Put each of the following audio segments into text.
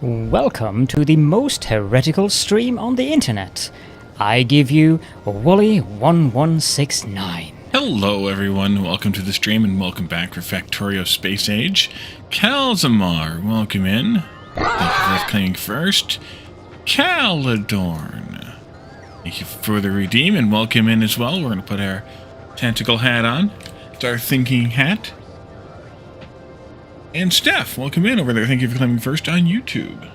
Welcome to the most heretical stream on the internet. I give you Wooly1169. Hello everyone, welcome to the stream and welcome back for Factorio Space Age. Calzamar, welcome in. Thank you for coming first. Caladorn, thank you for the redeem and welcome in as well. We're going to put our tentacle hat on. It's our thinking hat. And Steph, welcome in over there. Thank you for coming first on YouTube.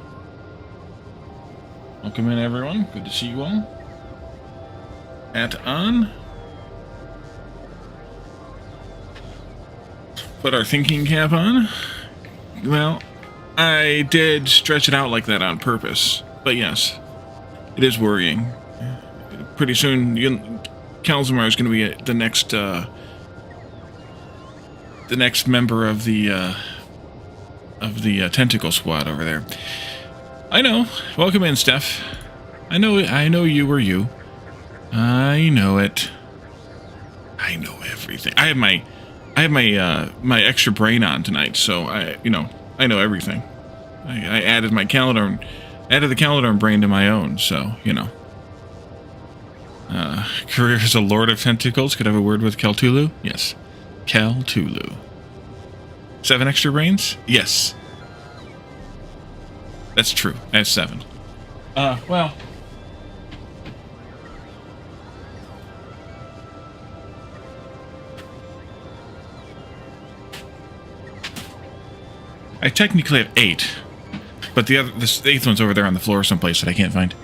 Welcome in, everyone. Good to see you all. Hat on. Put our thinking cap on. Well, I did stretch it out like that on purpose. But yes, it is worrying. Pretty soon, Calzamar is going to be the next member of the tentacle squad over there. I know. Welcome in, Steph. I know you were you. I know it. I know everything. I have my my extra brain on tonight, so I know everything. I added the Caladorn brain to my own, so career as a Lord of Tentacles. Could I have a word with Caltulu? Yes. Caltulu. 7 extra brains? Yes. That's true. I have 7. Well. I technically have 8. But the 8th one's over there on the floor someplace that I can't find.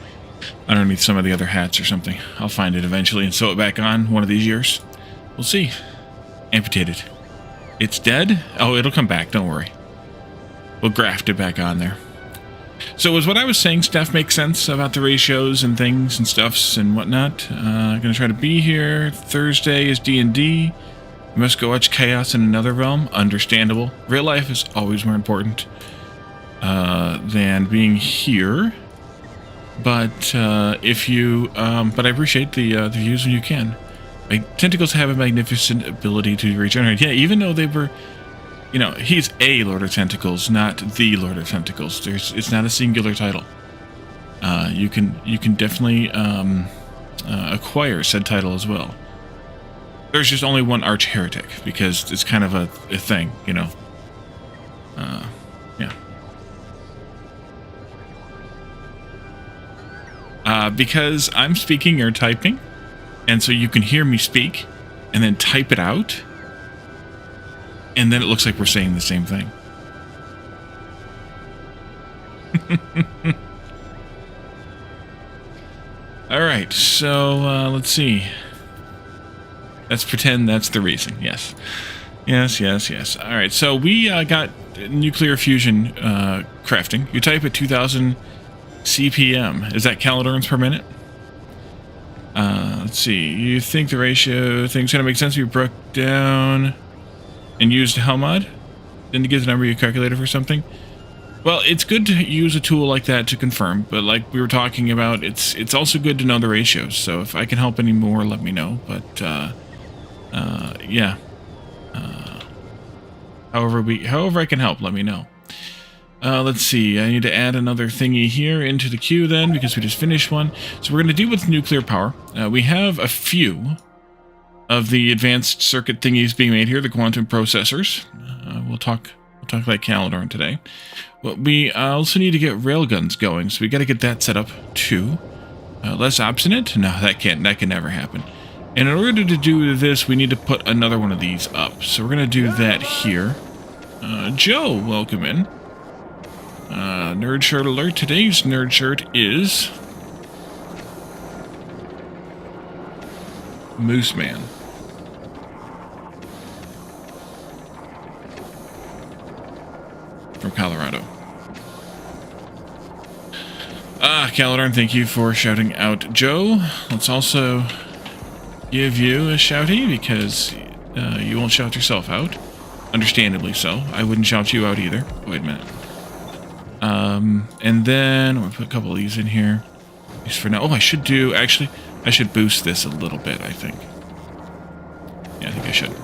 Underneath some of the other hats or something. I'll find it eventually and sew it back on one of these years. We'll see. Amputated. It's dead? Oh, it'll come back, don't worry. We'll graft it back on there. So was what I was saying, Steph, make sense about the ratios and things and stuffs and whatnot? Gonna try to be here. Thursday is D&D. We must go watch Chaos in Another Realm. Understandable. Real life is always more important than being here. But but I appreciate the views when you can. Tentacles have a magnificent ability to regenerate. Yeah, even though they were, he's a Lord of Tentacles, not the Lord of Tentacles. It's not a singular title. You can definitely acquire said title as well. There's just only one arch heretic because it's kind of a thing, yeah. Because I'm speaking, you're typing. And so you can hear me speak, and then type it out, and then it looks like we're saying the same thing. Alright, so let's see. Let's pretend that's the reason, yes. Yes. Alright, so we got nuclear fusion crafting. You type at 2000 CPM. Is that calories per minute? Let's see. You think the ratio thing's gonna make sense if you broke down and used Helmod? Then to get the number you calculated for something? Well, it's good to use a tool like that to confirm, but like we were talking about, it's also good to know the ratios. So if I can help any more, let me know. But yeah. However I can help, let me know. Let's see, I need to add another thingy here into the queue then, because we just finished one. So we're going to deal with nuclear power. We have a few of the advanced circuit thingies being made here, the quantum processors. We'll talk like Caladorn today. But we also need to get railguns going, so we got to get that set up too. Less obstinate? No, that can never happen. And in order to do this, we need to put another one of these up. So we're going to do that here. Joe, welcome in. Nerd shirt alert. Today's nerd shirt is Moose Man. From Colorado. Caladorn, thank you for shouting out Joe. Let's also give you a shouty because you won't shout yourself out. Understandably so. I wouldn't shout you out either. Wait a minute. And then we'll put a couple of these in here. At least for now. Oh, I should boost this a little bit, I think. Yeah, I think I should.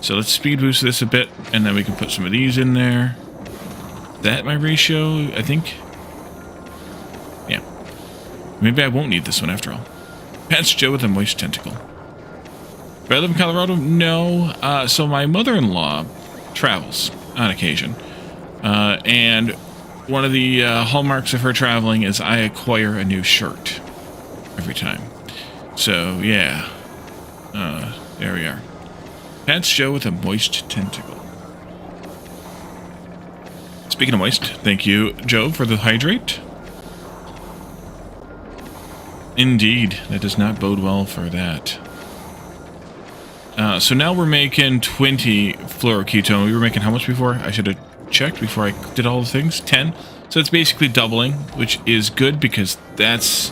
So let's speed boost this a bit, and then we can put some of these in there. that my ratio, I think? Yeah. Maybe I won't need this one after all. Patch Joe with a moist tentacle. Do I live in Colorado? No. So my mother-in-law travels on occasion. And one of the hallmarks of her traveling is I acquire a new shirt every time. So, yeah. There we are. Patch Joe with a moist tentacle. Speaking of moist, thank you, Joe, for the hydrate. Indeed, that does not bode well for that. So now we're making 20 fluoroketone. We were making how much before? I should have checked before I did all the things. 10. So it's basically doubling, which is good because that's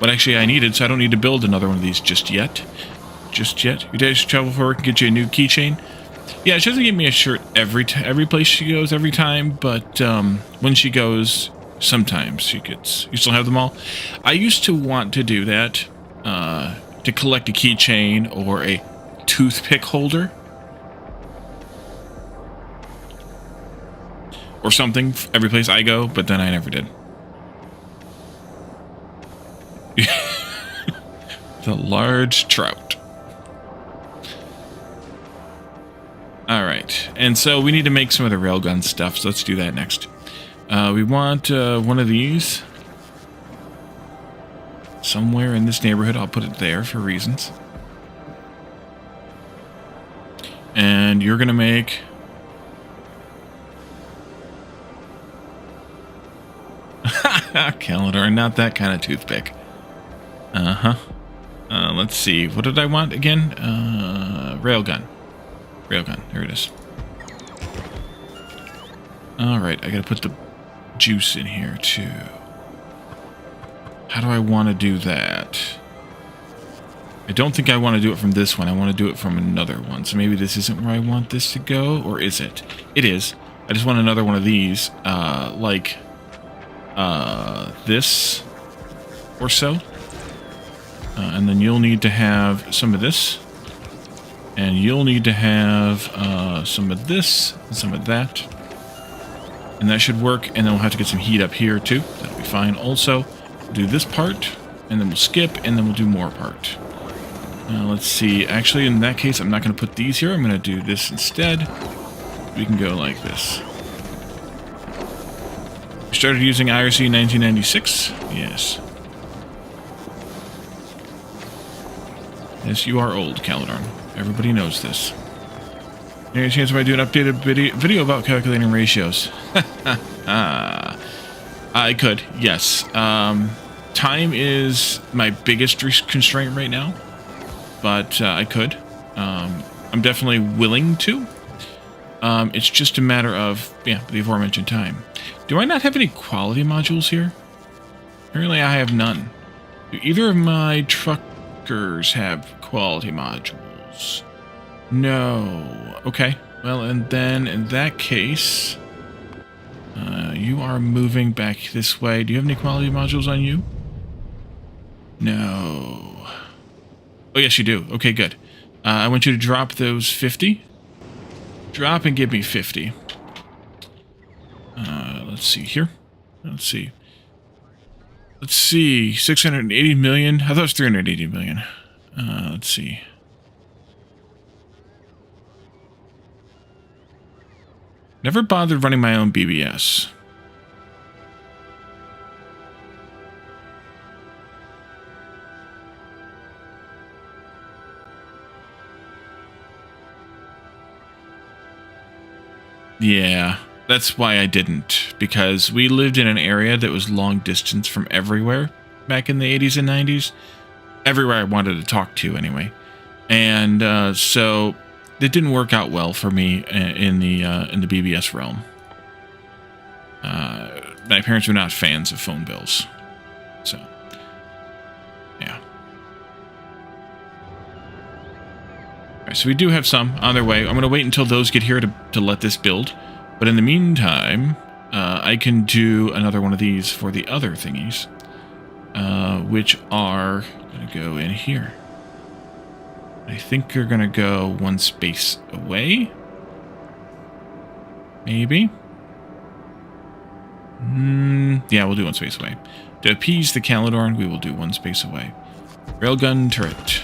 what actually I needed. So I don't need to build another one of these just yet. Your days travel for work and get you a new keychain. Yeah, she doesn't give me a shirt every place she goes every time, but when she goes, sometimes she gets. You still have them all. I used to want to do that to collect a keychain or a toothpick holder or something every place I go, but then I never did. The large trout. Alright, and so we need to make some of the railgun stuff, so let's do that next. We want one of these somewhere in this neighborhood. I'll put it there for reasons. And you're going to make... Calendar, not that kind of toothpick. Let's see. What did I want again? Railgun. Railgun. There it is. Alright, I gotta put the juice in here, too. How do I want to do that? I don't think I want to do it from this one. I want to do it from another one. So maybe this isn't where I want this to go, or is it? It is. I just want another one of these, like this or so. And then you'll need to have some of this. And you'll need to have some of this and some of that. And that should work. And then we'll have to get some heat up here too. That'll be fine. Also, we'll do this part. And then we'll skip. And then we'll do more part. Let's see. Actually, in that case, I'm not going to put these here. I'm going to do this instead. We can go like this. We started using IRC in 1996. Yes. Yes, you are old, Caledon. Everybody knows this. Any chance if I do an updated video about calculating ratios? I could, yes. Time is my biggest constraint right now, but I could. I'm definitely willing to. It's just a matter of, yeah, the aforementioned time. Do I not have any quality modules here? Apparently I have none. Do either of my truckers have quality modules? No. Okay. Well, and then in that case, you are moving back this way. Do you have any quality modules on you? No. Oh, yes, you do. Okay, good. I want you to drop those 50. Drop and give me 50. Let's see here. Let's see. 680 million. I thought it was 380 million. Let's see. Never bothered running my own BBS. Yeah, that's why I didn't. Because we lived in an area that was long distance from everywhere back in the 80s and 90s. Everywhere I wanted to talk to, anyway. And so it didn't work out well for me in the BBS realm. My parents were not fans of phone bills. So, yeah. Alright, so we do have some on their way. I'm going to wait until those get here to let this build. But in the meantime, I can do another one of these for the other thingies. Which are going to go in here. I think they're going to go one space away. Maybe. Yeah, we'll do one space away. To appease the Calidorn, we will do one space away. Railgun turret.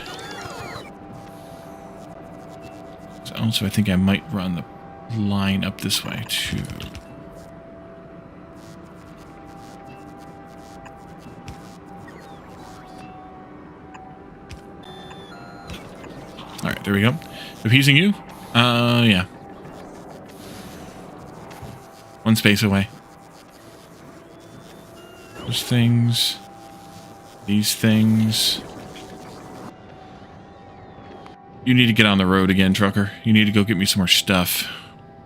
Also, I think I might run the line up this way, too. Alright, there we go. Appeasing you? Yeah. One space away. Those things. These things. You need to get on the road again, trucker. You need to go get me some more stuff.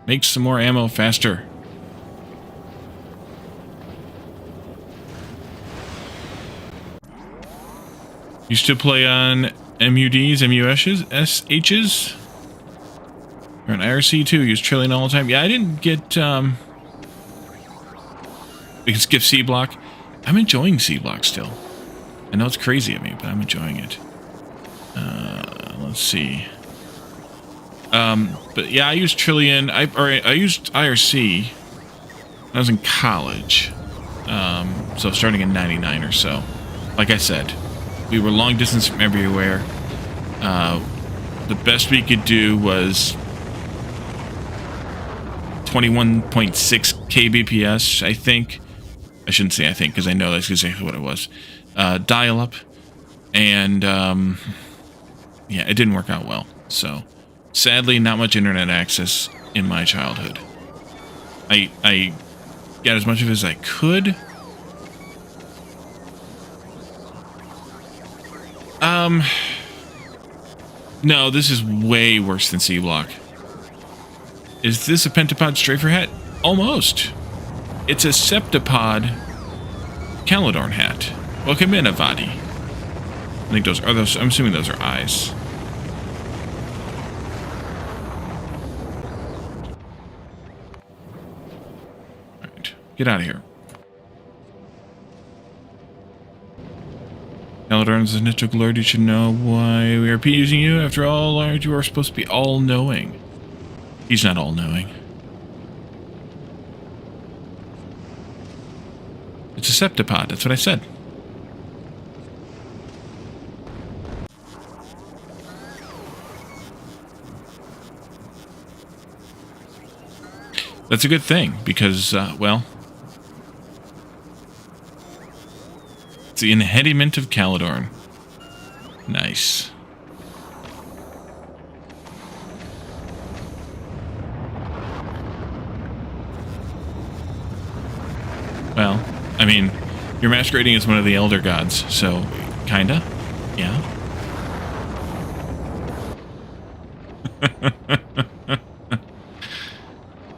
Make some more ammo faster. Used to play on MUDs, MUSs, SHs. Or an IRC too. Use Trillion all the time. Yeah, I didn't get, we can skip C block. I'm enjoying C block still. I know it's crazy of me, but I'm enjoying it. Let's see. But yeah, I used Trillion. I used IRC when I was in college. So starting in '99 or so. Like I said, we were long distance from everywhere. The best we could do was 21.6 kbps, I think. I shouldn't say I think, because I know that's exactly what it was. Dial-up. And, yeah, it didn't work out well. So, sadly, not much internet access in my childhood. I got as much of it as I could. No, this is way worse than C-Block. Is this a Pentapod Strafer hat? Almost. It's a Septipod Calidorn hat. Welcome in, Avadi. I think those are those. I'm assuming those are eyes. Alright. Get out of here. Calidorn's initial glory, you should know why we are using you. After all, you are supposed to be all-knowing. He's not all-knowing. It's a Septipod, that's what I said. That's a good thing, because, well... it's the inhediment of Calidorn. Nice. Well, I mean, you're masquerading as one of the Elder Gods, so, kinda, yeah.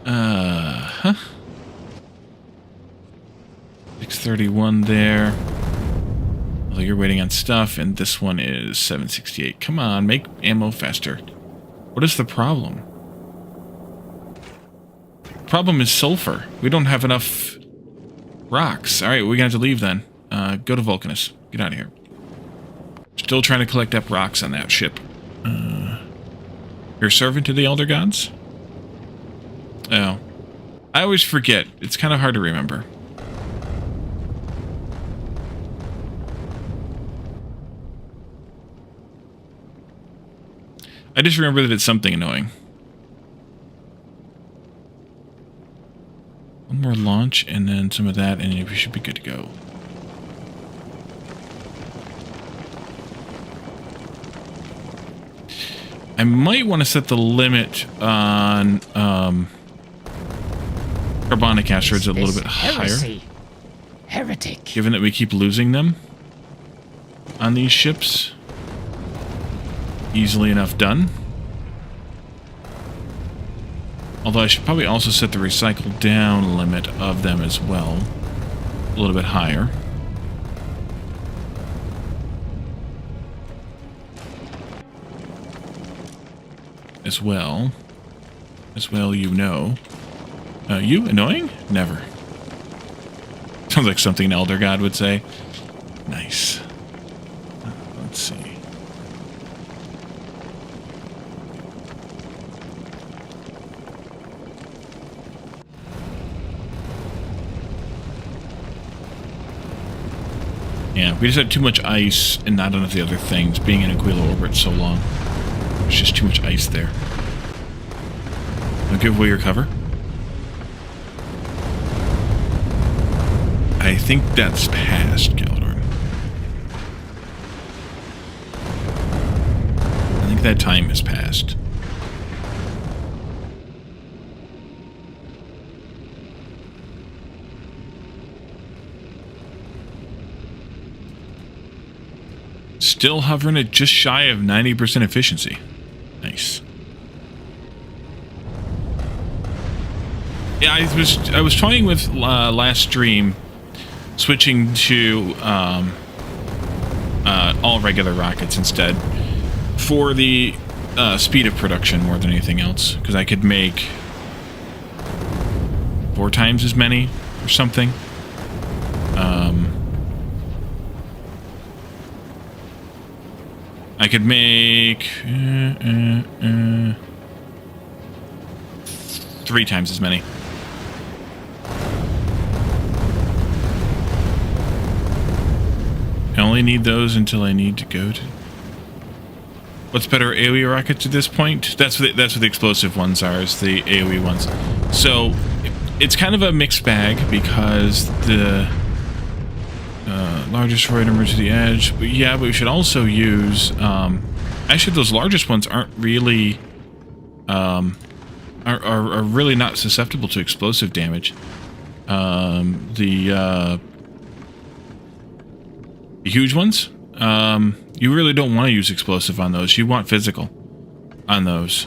Huh? 631 there. Although you're waiting on stuff, and this one is 768. Come on, make ammo faster. What is the problem? Problem is sulfur. We don't have enough rocks. Alright, we're gonna have to leave then. Go to Vulcanus. Get out of here. Still trying to collect up rocks on that ship. You're a servant to the Elder Gods? Oh. I always forget. It's kind of hard to remember. I just remember that it's something annoying. One more launch, and then some of that, and we should be good to go. I might want to set the limit on carbonic asteroids a little bit higher. Heretic. Given that we keep losing them on these ships. Easily enough done. Although I should probably also set the recycle down limit of them as well. A little bit higher. As well, you know. You annoying? Never. Sounds like something an Elder God would say. Nice. Let's see. Yeah, we just had too much ice and not enough of the other things, being in Aquilo orbit so long. There's just too much ice there. Don't give away your cover. I think that's past, Galadorn. I think that time is past. Still hovering at just shy of 90% efficiency. Nice. Yeah, I was toying with last stream, switching to all regular rockets instead for the speed of production more than anything else, because I could make 4 times as many or something. I could make 3 times as many. I only need those until I need to go to... What's better, AoE rockets at this point? That's what the explosive ones are, is the AoE ones. So, it's kind of a mixed bag, because the largest destroyer number to the edge. But yeah, but we should also use... actually, those largest ones aren't really... are really not susceptible to explosive damage. The huge ones, you really don't want to use explosive on those. You want physical on those.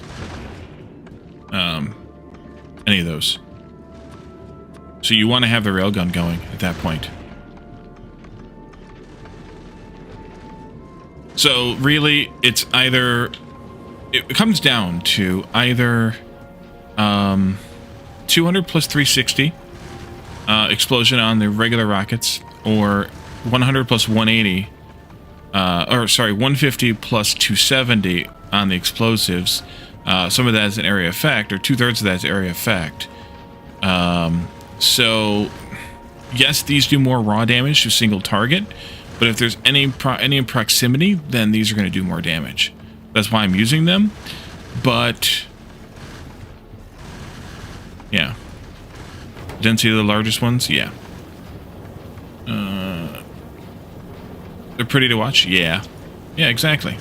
Any of those. So you want to have the railgun going at that point. So really, it's either... It comes down to either 200 plus 360 explosion on the regular rockets, or 100 plus 180, or sorry, 150 plus 270 on the explosives. Some of that is an area effect, or 2/3 of that is area effect. So, yes, these do more raw damage to a single target, but if there's any in proximity, then these are going to do more damage. That's why I'm using them, but yeah. Density of the largest ones, yeah. They're pretty to watch, yeah. Yeah, exactly.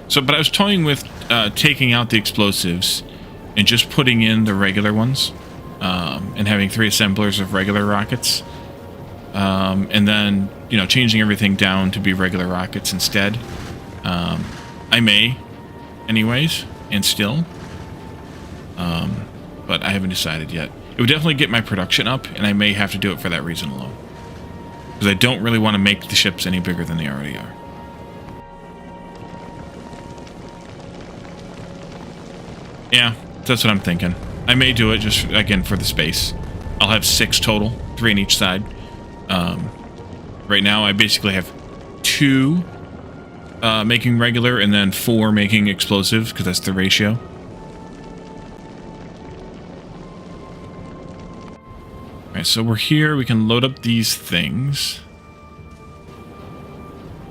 So, but I was toying with taking out the explosives and just putting in the regular ones, and having 3 assemblers of regular rockets, and then, you know, changing everything down to be regular rockets instead. I may, anyways, and still, but I haven't decided yet. It would definitely get my production up, and I may have to do it for that reason alone, because I don't really want to make the ships any bigger than they already are. Yeah, that's what I'm thinking. I may do it just, again, for the space. I'll have 6 total, 3 on each side. Right now, I basically have 2 making regular, and then 4 making explosive, because that's the ratio. Alright, so we're here. We can load up these things.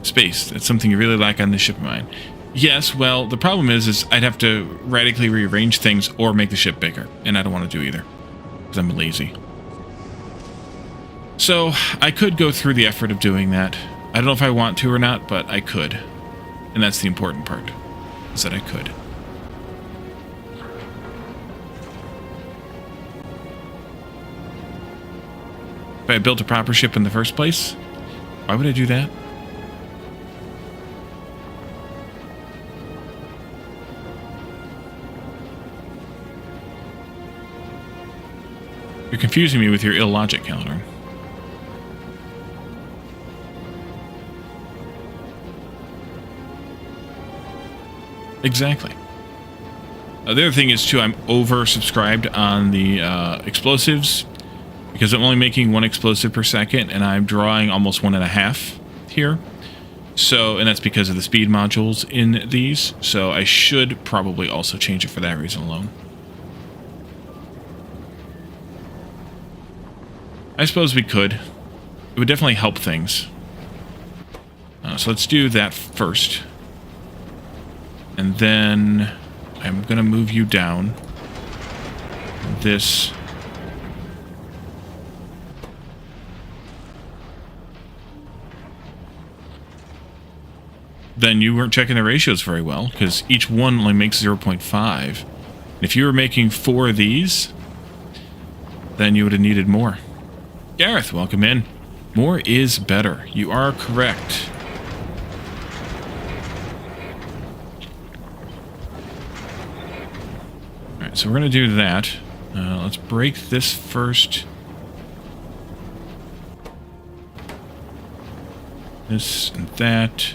Space. That's something you really lack on this ship of mine. Yes, well, the problem is I'd have to radically rearrange things or make the ship bigger, and I don't want to do either, because I'm lazy. So, I could go through the effort of doing that. I don't know if I want to or not, but I could. And that's the important part, is that I could. If I had built a proper ship in the first place, why would I do that? You're confusing me with your illogic, Calendar. Exactly. The other thing is, too, I'm oversubscribed on the explosives, because I'm only making 1 explosive per second, and I'm drawing almost 1.5 here. So, and that's because of the speed modules in these. So I should probably also change it for that reason alone. I suppose we could. It would definitely help things. So let's do that first. And then I'm going to move you down. This. Then you weren't checking the ratios very well, because each one only makes 0.5. If you were making 4 of these, then you would have needed more. Gareth, welcome in. More is better. You are correct. Alright, so we're going to do that. Let's break this first. This and that.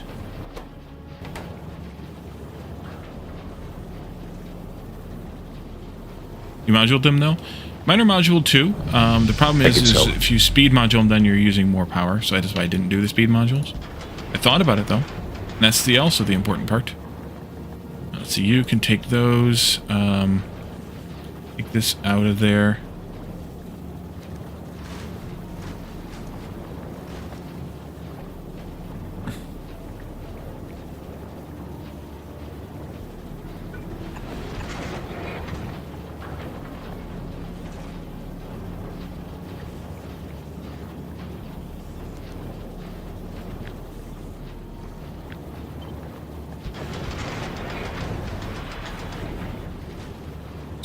You moduled them, though? Mine are moduled, too. The problem is if you speed module them, then you're using more power. So that's why I didn't do the speed modules. I thought about it, though. And that's also the important part. Let's see, you can take those. Take this out of there.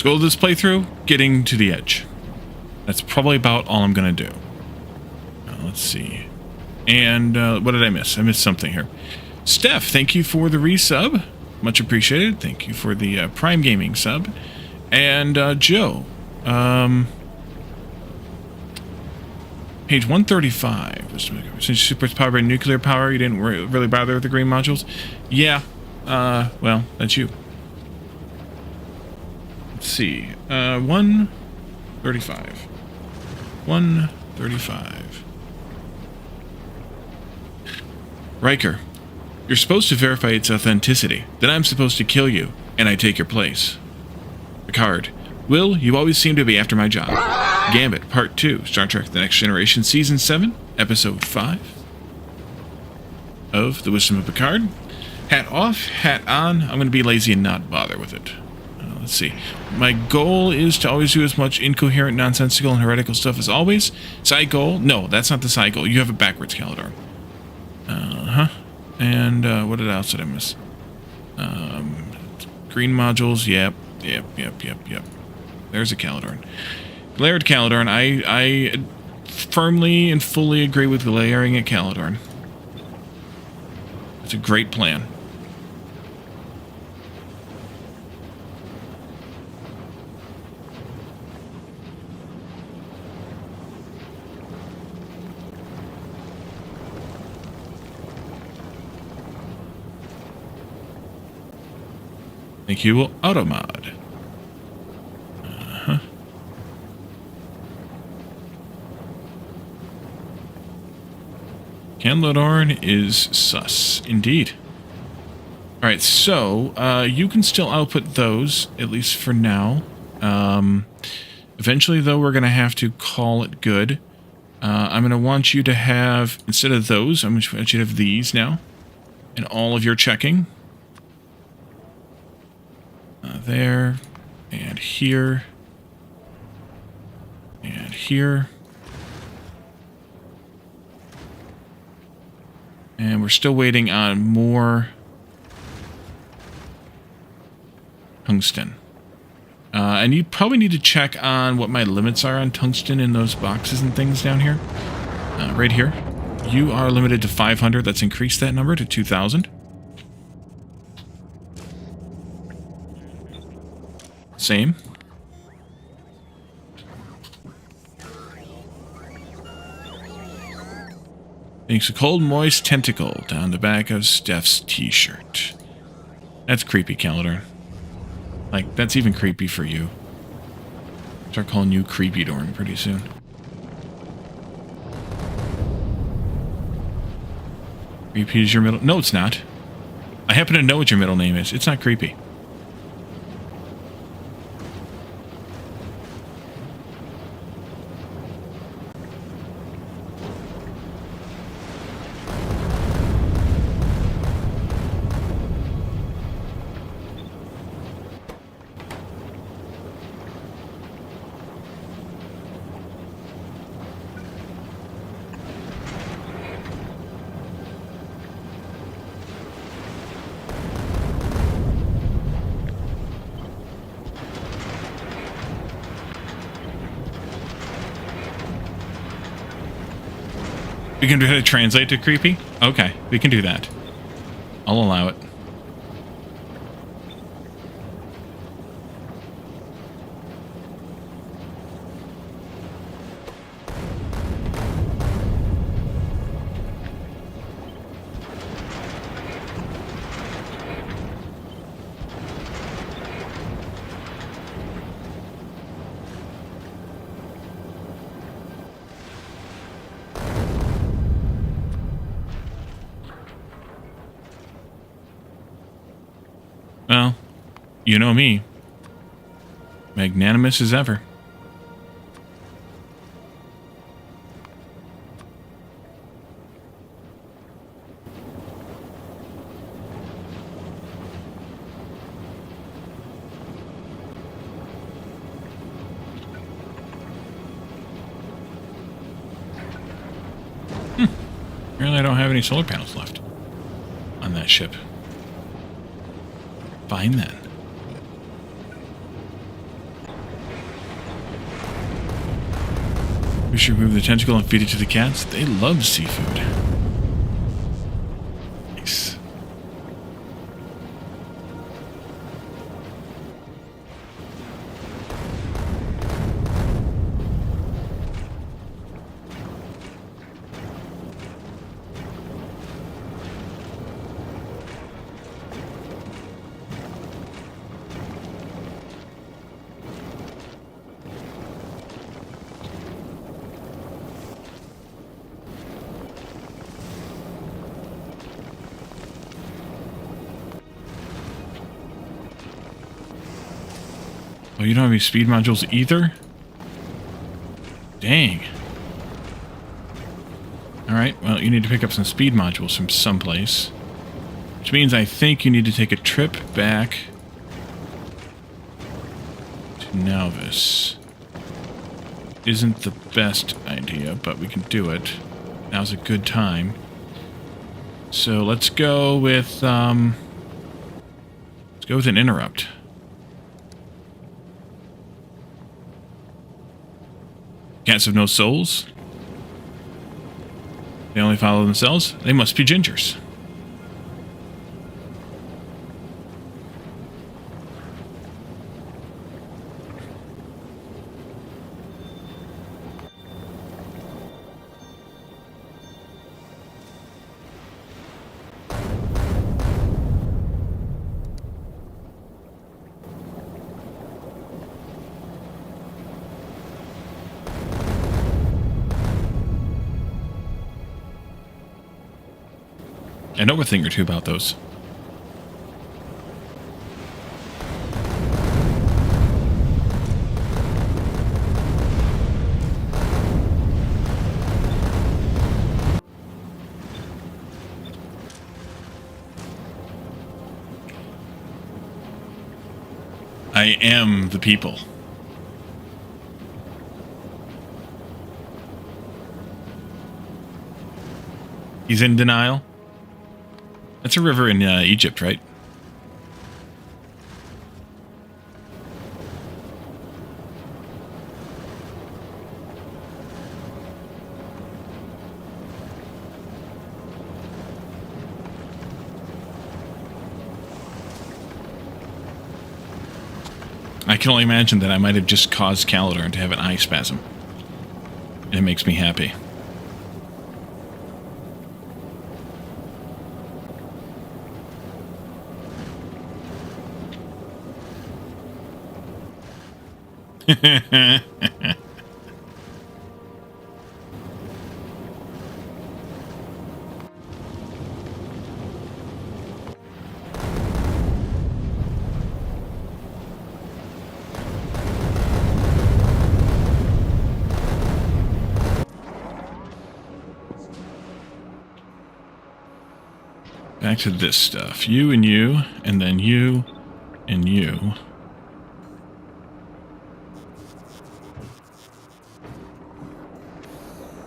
Goal of this playthrough, getting to the edge. That's probably about all I'm going to do. Let's see. And what did I miss? I missed something here. Steph, thank you for the resub. Much appreciated. Thank you for the Prime Gaming sub. And Joe. Page 135. Since you're super powered by nuclear power, you didn't really bother with the green modules? Yeah. Well, that's you. Let's see. 135. 135. Riker, you're supposed to verify its authenticity. Then I'm supposed to kill you, and I take your place. Picard, Will, you always seem to be after my job. Gambit, Part 2, Star Trek The Next Generation, Season 7, Episode 5 of The Wisdom of Picard. Hat off, hat on. I'm going to be lazy and not bother with it. Let's see. My goal is to always do as much incoherent, nonsensical, and heretical stuff as always. Side goal? No, that's not the side goal. You have it backwards, Calidor. And what else did I miss? Green modules. Yep. There's a Calidor. Glared Calidor. I firmly and fully agree with glaring at Calidor. It's a great plan. Thank you, Automod. Canlodorn is sus, indeed. Alright, so, you can still output those, at least for now. Eventually, though, we're going to have to call it good. I'm going to want you to have, instead of those, I'm going to want you to have these now. And all of your checking. There, and here, and here. And we're still waiting on more tungsten. And you probably need to check on what my limits are on tungsten in those boxes and things down here. Right here. You are limited to 500. Let's increase that number to 2,000. Same. Thanks a cold, moist tentacle down the back of Steph's t-shirt. That's creepy, Calidor. Like, that's even creepy for you. Start calling you Creepy Dorn pretty soon. Creepy is your middle... No, it's not. I happen to know what your middle name is. It's not creepy. We can try to translate to creepy? Okay, we can do that. I'll allow it. Well, you know me. Magnanimous as ever. Apparently I don't have any solar panels left on that ship. Fine then. We should remove the tentacle and feed it to the cats. They love seafood. Nice. Oh, you don't have any speed modules either? Dang. Alright, well, you need to pick up some speed modules from someplace. Which means I think you need to take a trip back to Nalvis. Isn't the best idea, but we can do it. Now's a good time. So let's go with, let's go with an interrupt. Cats have no souls. They only follow themselves. They must be gingers. I know a thing or two about those. I am the people. He's in denial. That's a river in Egypt, right? I can only imagine that I might have just caused Calidor to have an eye spasm. And it makes me happy. Back to this stuff. You, and then you, and you.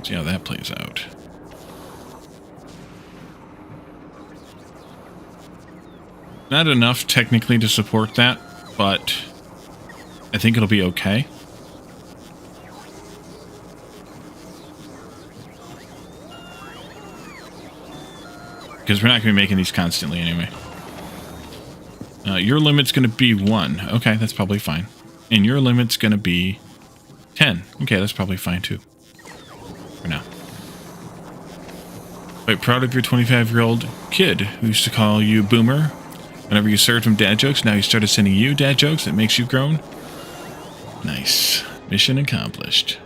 See how that plays out. Not enough technically to support that, but I think it'll be okay. Because we're not going to be making these constantly anyway. Your limit's going to be 1. Okay, that's probably fine. And your limit's going to be 10. Okay, that's probably fine too. For now. Quite proud of your 25-year-old kid who used to call you Boomer whenever you served him dad jokes. Now he started sending you dad jokes. That makes you grown. Nice. Mission accomplished.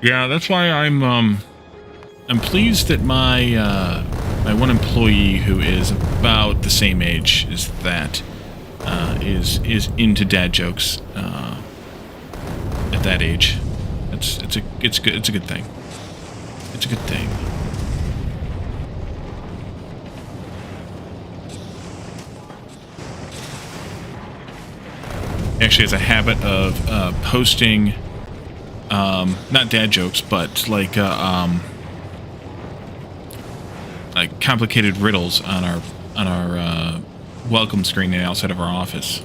Yeah, that's why I'm pleased that my my one employee who is about the same age as that is into dad jokes at that age. It's good. It's a good thing. It's a good thing. Actually has a habit of posting not dad jokes, but like complicated riddles on our welcome screen outside of our office.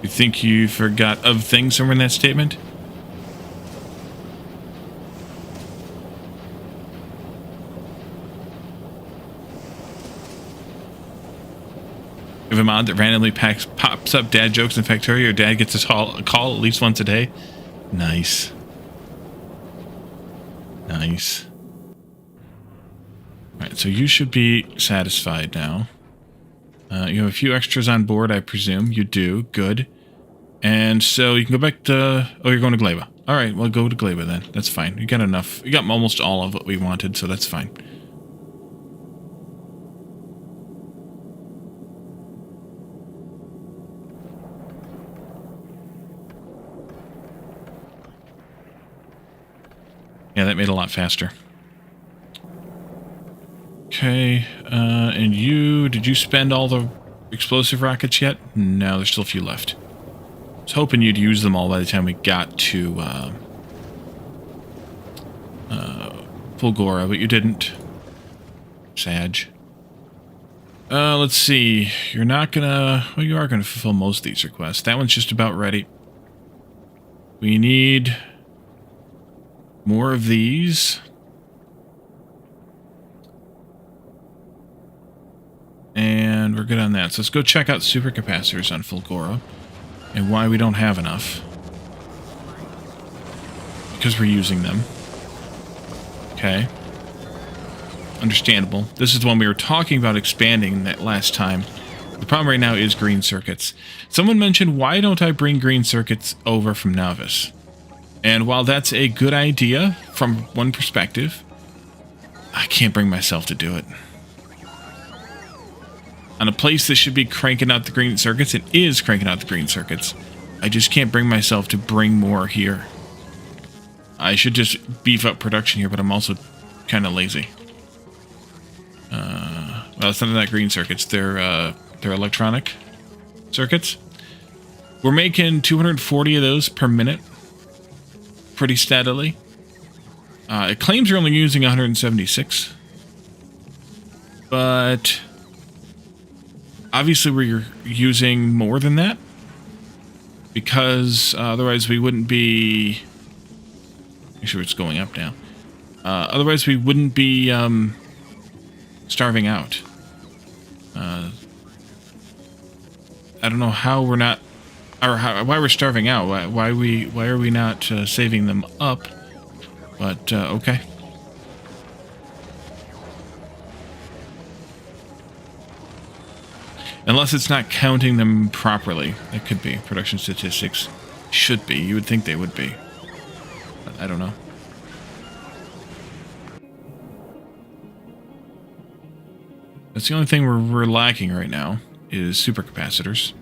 You think you forgot of things somewhere in that statement? If a mod that randomly pops up dad jokes in Factorio, your dad gets a call at least once a day. Nice. Nice. Alright, so you should be satisfied now. You have a few extras on board, I presume. You do. Good. And so you can go back to... Oh, you're going to Gleba. Alright, well, go to Gleba then. That's fine. You got enough. You got almost all of what we wanted, so that's fine. Yeah, that made it a lot faster. Okay, and you... Did you spend all the explosive rockets yet? No, there's still a few left. I was hoping you'd use them all by the time we got to Fulgora, but you didn't. Sag. Let's see. You're not gonna... Well, you are gonna fulfill most of these requests. That one's just about ready. We need more of these. And we're good on that. So let's go check out supercapacitors on Fulgora and why we don't have enough. Because we're using them. Okay. Understandable. This is the one we were talking about expanding that last time. The problem right now is green circuits. Someone mentioned, why don't I bring green circuits over from Navis? And while that's a good idea from one perspective, I can't bring myself to do it. On a place that should be cranking out the green circuits, it is cranking out the green circuits. I just can't bring myself to bring more here. I should just beef up production here, but I'm also kind of lazy. Well, it's not that green circuits. They're electronic circuits. We're making 240 of those per minute, pretty steadily. It claims you're only using 176, but obviously we're using more than that, because otherwise we wouldn't be... Make sure it's going up now. Otherwise we wouldn't be starving out. I don't know how we're not, or why we're starving out. Why are we not saving them up? But okay. Unless it's not counting them properly. It could be. Production statistics should be. You would think they would be. But I don't know. That's the only thing we're lacking right now is supercapacitors.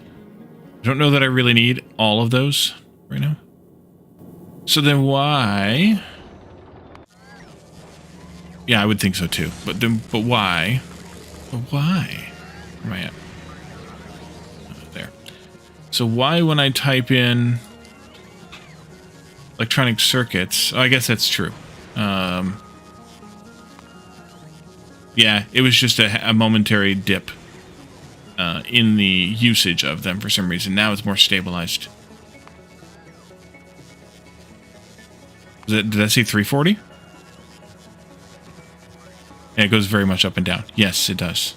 I don't know that I really need all of those right now. So then why... Yeah, I would think so too. But why? But why? Where am I at? There. So why, when I type in electronic circuits... Oh, I guess that's true. Yeah, it was just a momentary dip in the usage of them for some reason. Now it's more stabilized. Did I say 340? Yeah, it goes very much up and down. Yes, it does.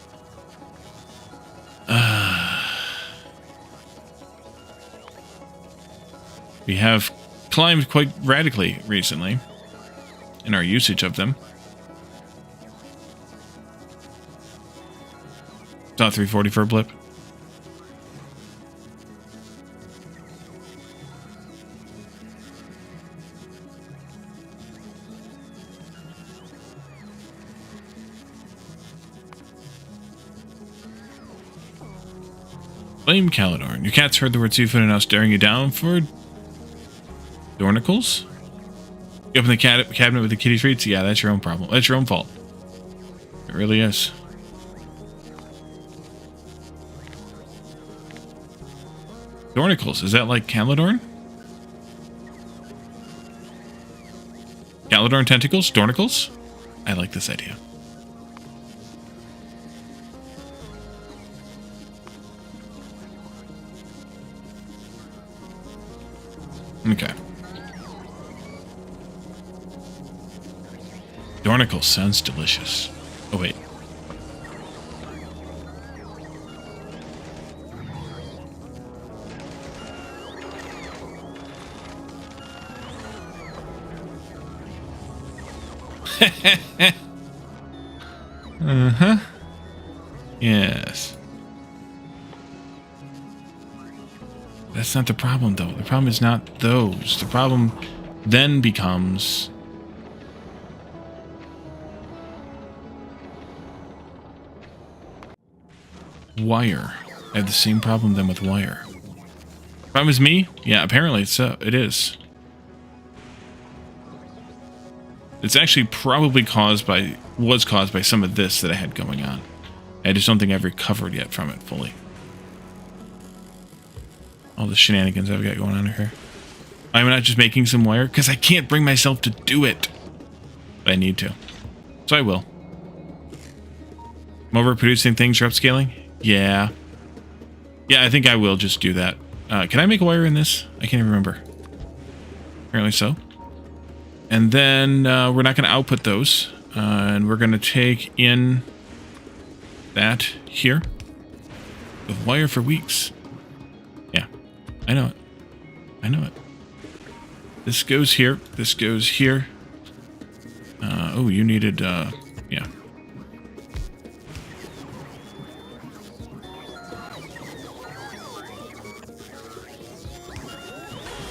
We have climbed quite radically recently in our usage of them. It's not 340 for a blip. Blame Calidorn. Your cats heard the word seafood and now staring you down for Dornicles? You open the cabinet with the kitty treats? Yeah, that's your own problem. That's your own fault. It really is. Dornicles. Is that like Calidorn? Calidorn tentacles? Dornicles? I like this idea. Okay. Dornicles sounds delicious. Oh, wait. Uh-huh. Yes. That's not the problem, though. The problem is not those. The problem then becomes... wire. I have the same problem then with wire. Problem is me? Yeah, apparently it is. It's actually probably was caused by some of this that I had going on. I just don't think I've recovered yet from it fully. All the shenanigans I've got going on here. I'm not just making some wire because I can't bring myself to do it. But I need to. So I will. I'm overproducing things for upscaling? Yeah. Yeah, I think I will just do that. Can I make a wire in this? I can't even remember. Apparently so. And then we're not going to output those. And we're going to take in that here. With wire for weeks. Yeah. I know it. I know it. This goes here. This goes here. Oh, you needed... yeah.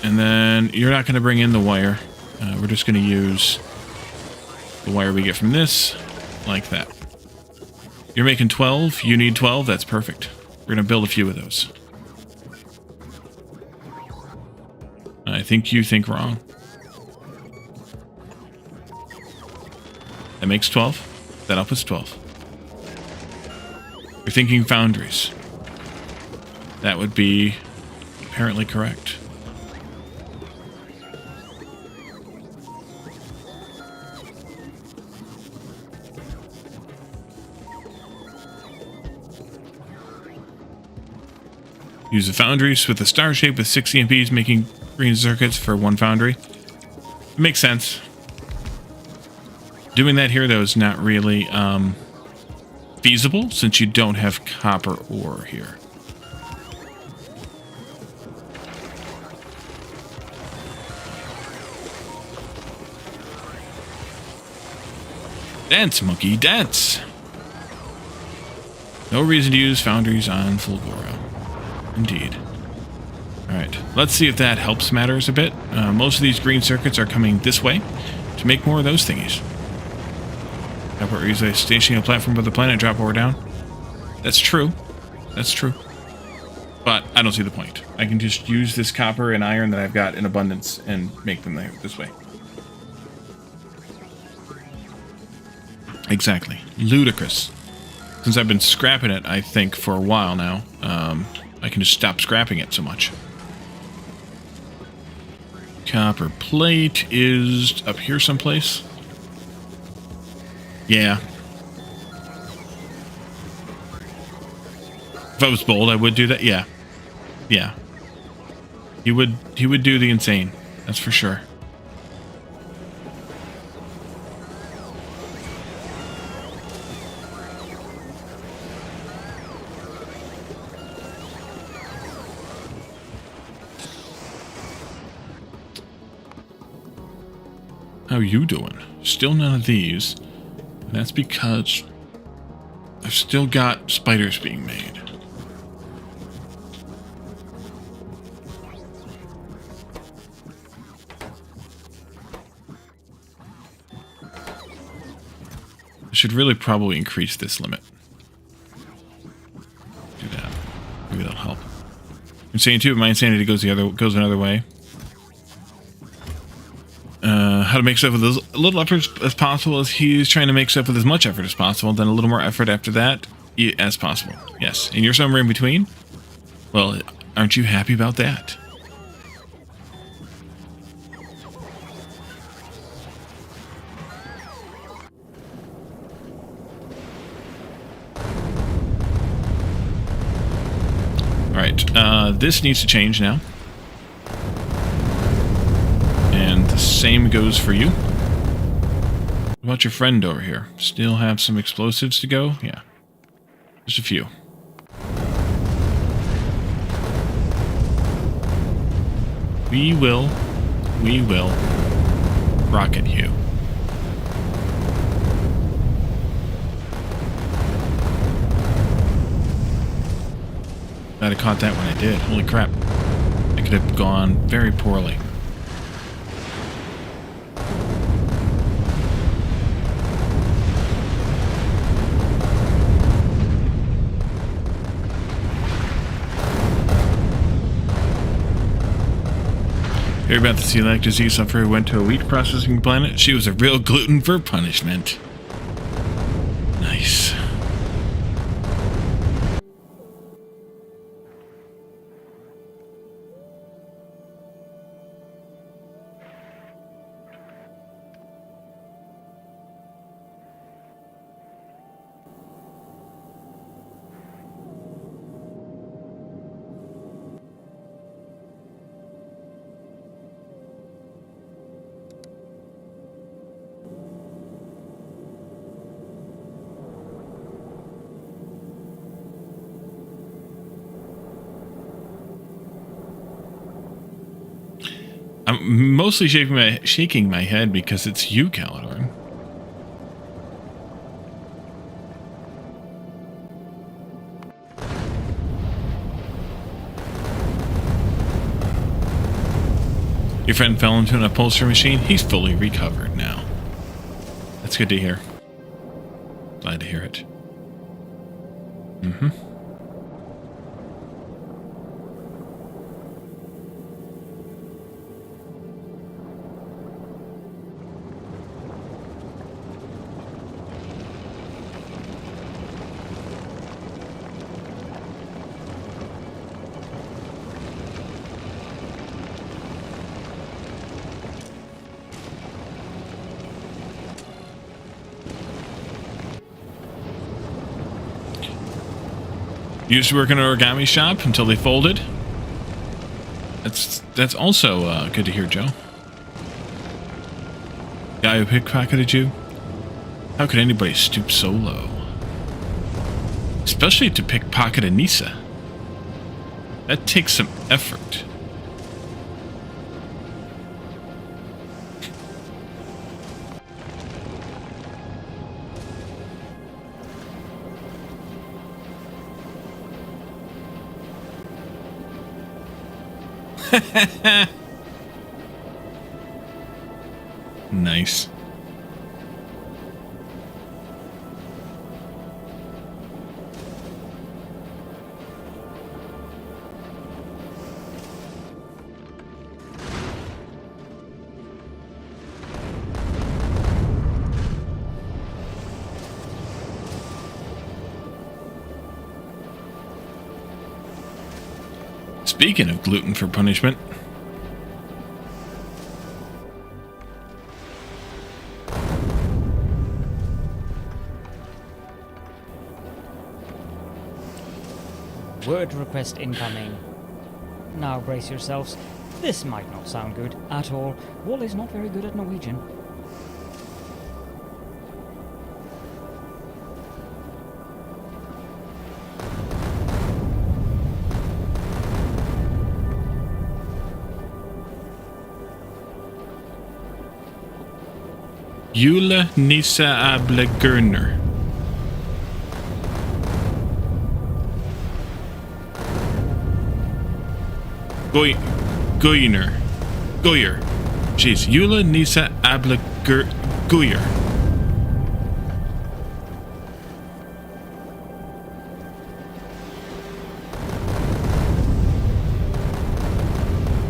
And then you're not going to bring in the wire. We're just going to use the wire we get from this, like that. You're making 12. You need 12. That's perfect. We're going to build a few of those. I think you think wrong. That makes 12. That outputs 12. You're thinking foundries. That would be apparently correct. Use the foundries with the star shape with 6 EMPs making green circuits for one foundry. It makes sense. Doing that here, though, is not really feasible since you don't have copper ore here. Dance, monkey, dance! No reason to use foundries on Fulgora. Indeed. Alright, let's see if that helps matters a bit. Most of these green circuits are coming this way to make more of those thingies. Airport usually stationing a platform above the planet and drop ore down. That's true. That's true. But I don't see the point. I can just use this copper and iron that I've got in abundance and make them there this way. Exactly. Ludicrous. Since I've been scrapping it, I think, for a while now, I can just stop scrapping it so much. Copper plate is up here someplace. Yeah. If I was bold, I would do that. Yeah. Yeah. He would do the insane. That's for sure. How you doing? Still none of these. And that's because I've still got spiders being made. I should really probably increase this limit. Do that. Maybe that'll help. I'm saying too, my insanity goes another way. How to make stuff with as little effort as possible as he's trying to make stuff with as much effort as possible, then a little more effort after that as possible. Yes. And you're somewhere in between? Well, aren't you happy about that? Alright, this needs to change now. And the same goes for you. What about your friend over here? Still have some explosives to go? Yeah. Just a few. We will rocket you. Glad I caught that when I did. Holy crap. That could have gone very poorly. Hear about the celiac disease sufferer who went to a wheat processing planet? She was a real gluten for punishment. Nice. I'm mostly shaking my head because it's you, Calador. Your friend fell into an upholstery machine. He's fully recovered now. That's good to hear. Glad to hear it. Mm-hmm. Used to work in an origami shop until they folded. That's also good to hear, Joe. Guy who pickpocketed you? How could anybody stoop so low? Especially to pickpocket Anissa. That takes some effort. Nice. Speaking of gluten for punishment, Word request incoming. Now brace yourselves. This might not sound good at all. Wall is not very good at Norwegian. Jule Nisse Able Gurner. Goyer. Jeez. Jule Nisse Able Goyer.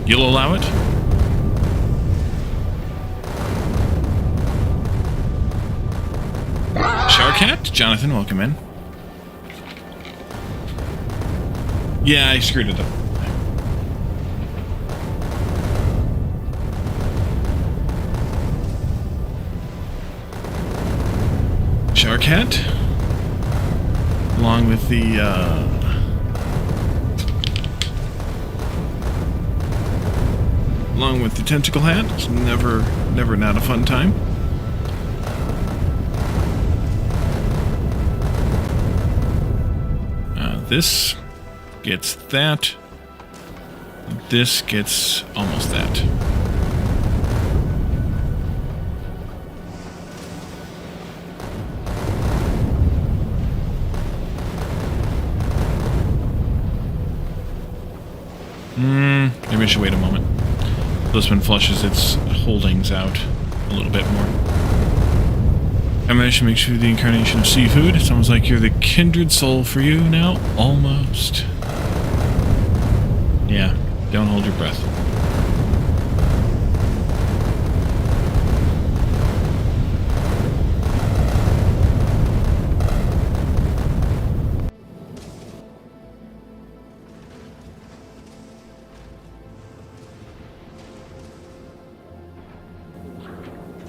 You'll allow it? Showercat? Jonathan, welcome in. Yeah, I screwed it up. Showercat, along with the tentacle hat. It's never not a fun time. This gets that. This gets almost that. Maybe I should wait a moment. This one flushes its holdings out a little bit more. I managed to make sure the incarnation of seafood. It sounds like you're the kindred soul for you now. Almost. Yeah, don't hold your breath.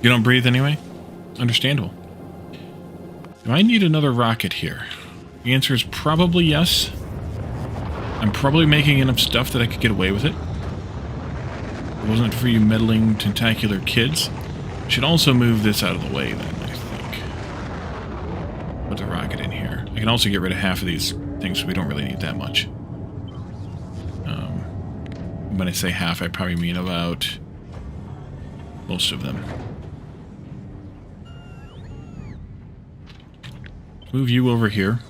You don't breathe anyway? Understandable. Do I need another rocket here? The answer is probably yes. I'm probably making enough stuff that I could get away with it. If it wasn't for you meddling tentacular kids. I should also move this out of the way then, I think. Put the rocket in here. I can also get rid of half of these things, so we don't really need that much. When I say half, I probably mean about most of them. Move you over here.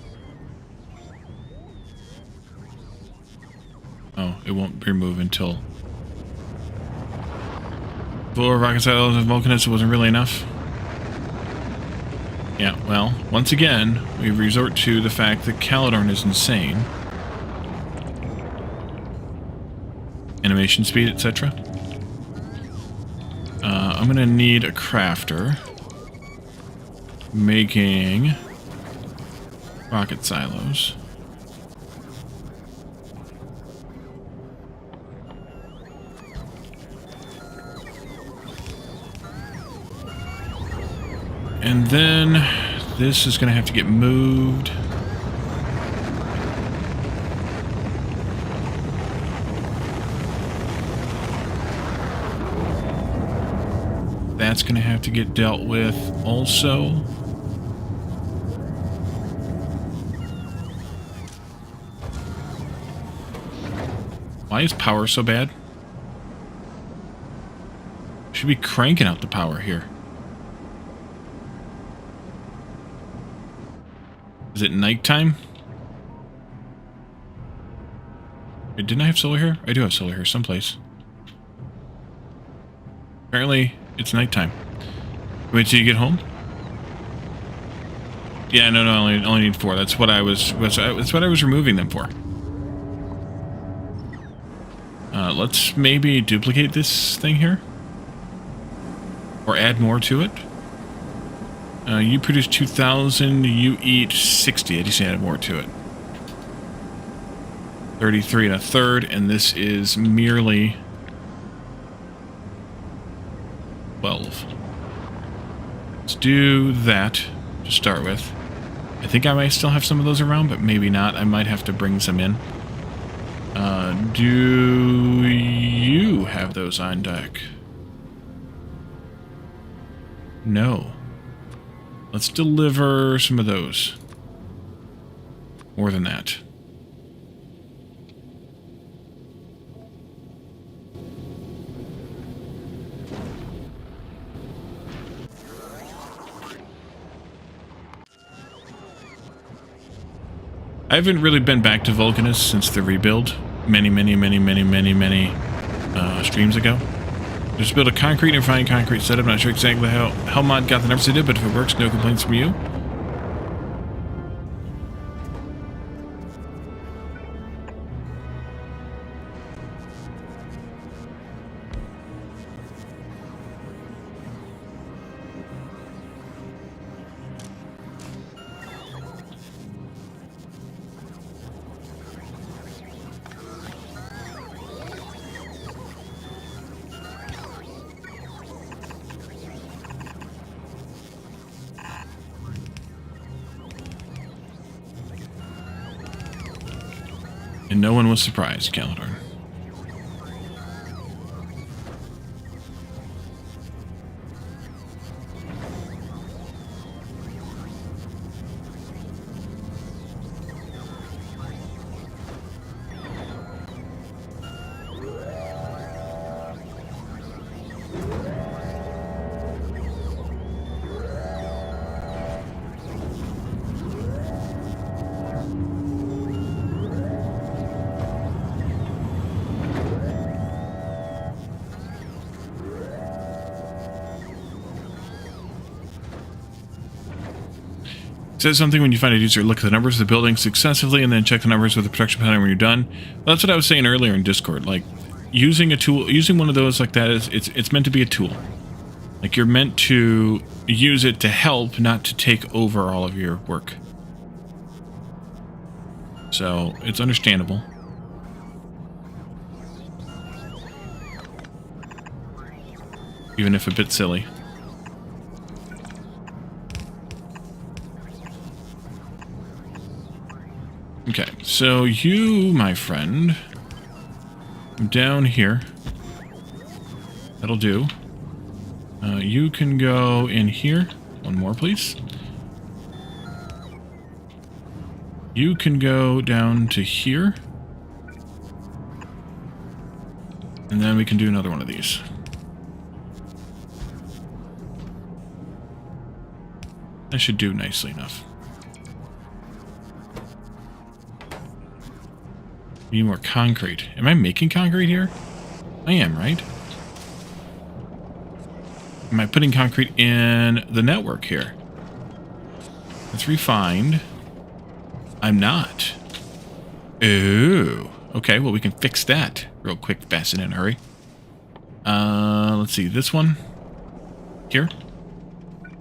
Oh, it won't remove until... Full rocket silos of volcanism wasn't really enough. Yeah, well, once again, we resort to the fact that Caledorn is insane. Animation speed, etc. I'm gonna need a crafter making rocket silos. And then this is going to have to get moved. That's going to have to get dealt with also. Why is power so bad? Should be cranking out the power here. Is it nighttime? Wait, didn't I have solar here? I do have solar here someplace. Apparently, it's nighttime. Wait till you get home? Yeah, no, I only need 4. That's what I was removing them for. Let's maybe duplicate this thing here. Or add more to it. You produce 2,000, you eat 60. I just added more to it. 33 1/3, and this is merely 12. Let's do that to start with. I think I might still have some of those around, but maybe not. I might have to bring some in. Do you have those on deck? No. Let's deliver some of those. More than that. I haven't really been back to Vulcanus since the rebuild. Many streams ago. Just built a concrete and refined concrete setup. Not sure exactly how mod got the numbers they did, but if it works, no complaints from you. And no one was surprised, Calidor. It says something when you find a user, look at the numbers of the building successively and then check the numbers with the production pattern when you're done. Well, that's what I was saying earlier in Discord. Like, using a tool, using one of those like that, it's meant to be a tool. Like, you're meant to use it to help, not to take over all of your work. So, it's understandable. Even if a bit silly. Okay, so you, my friend, down here. That'll do. You can go in here. One more, please. You can go down to here. And then we can do another one of these. That should do nicely enough. Need more concrete. Am I making concrete here? I am, right? Am I putting concrete in the network here? It's refined. I'm not. Ooh. Okay, well, we can fix that real quick, fast and in a hurry. Let's see. This one. Here.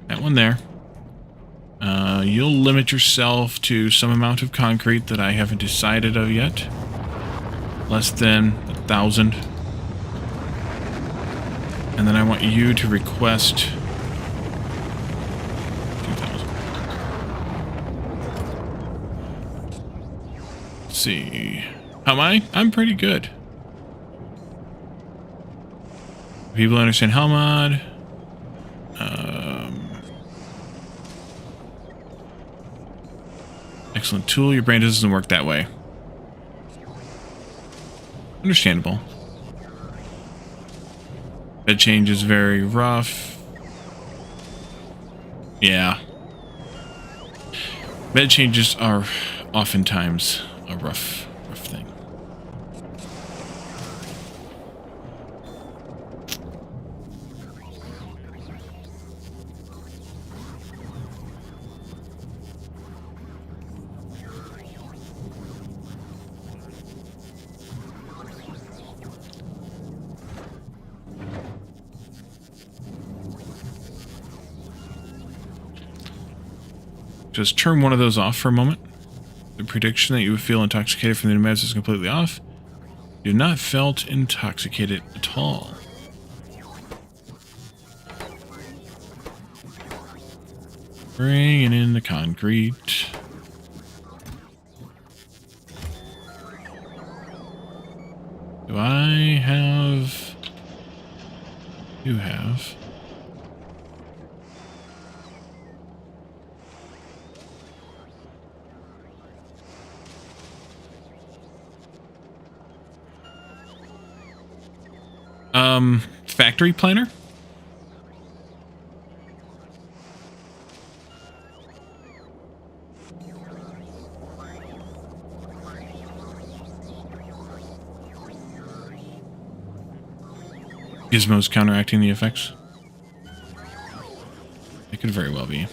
That one there. You'll limit yourself to some amount of concrete that I haven't decided of yet. Less than 1,000. And then I want you to request 2,000. Let's see. How am I? I'm pretty good. People understand Helmod. Excellent tool. Your brain doesn't work that way. Understandable. Bed change is very rough. Yeah. Bed changes are oftentimes a rough thing. Just turn one of those off for a moment. The prediction that you would feel intoxicated from the meds is completely off. You have not felt intoxicated at all. Bringing in the concrete. Do I have... You have... Factory planner? Gizmos counteracting the effects? It could very well be.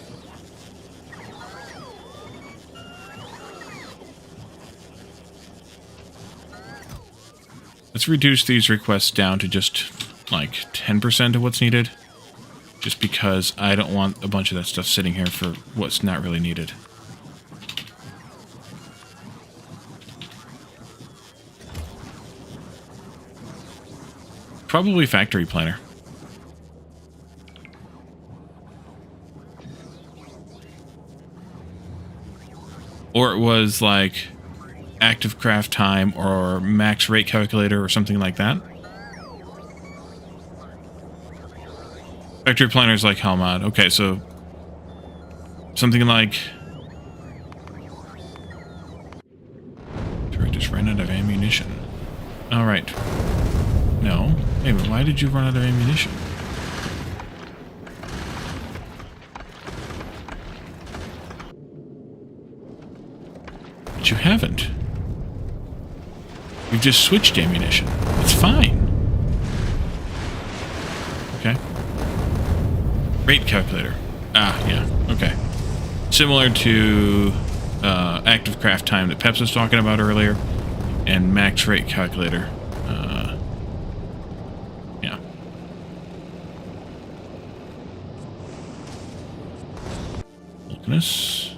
Let's reduce these requests down to just like 10% of what's needed. Just because I don't want a bunch of that stuff sitting here for what's not really needed. Probably factory planner. Or it was like active craft time or max rate calculator or something like that. Factory planner is like Helmod. Okay, so something like... I just ran out of ammunition. Alright. No. Hey, but why did you run out of ammunition? But you haven't. You've just switched ammunition. It's fine. Okay. Rate calculator. Ah, yeah. Okay. Similar to active craft time that Peps was talking about earlier, and max rate calculator. Yeah. Goodness.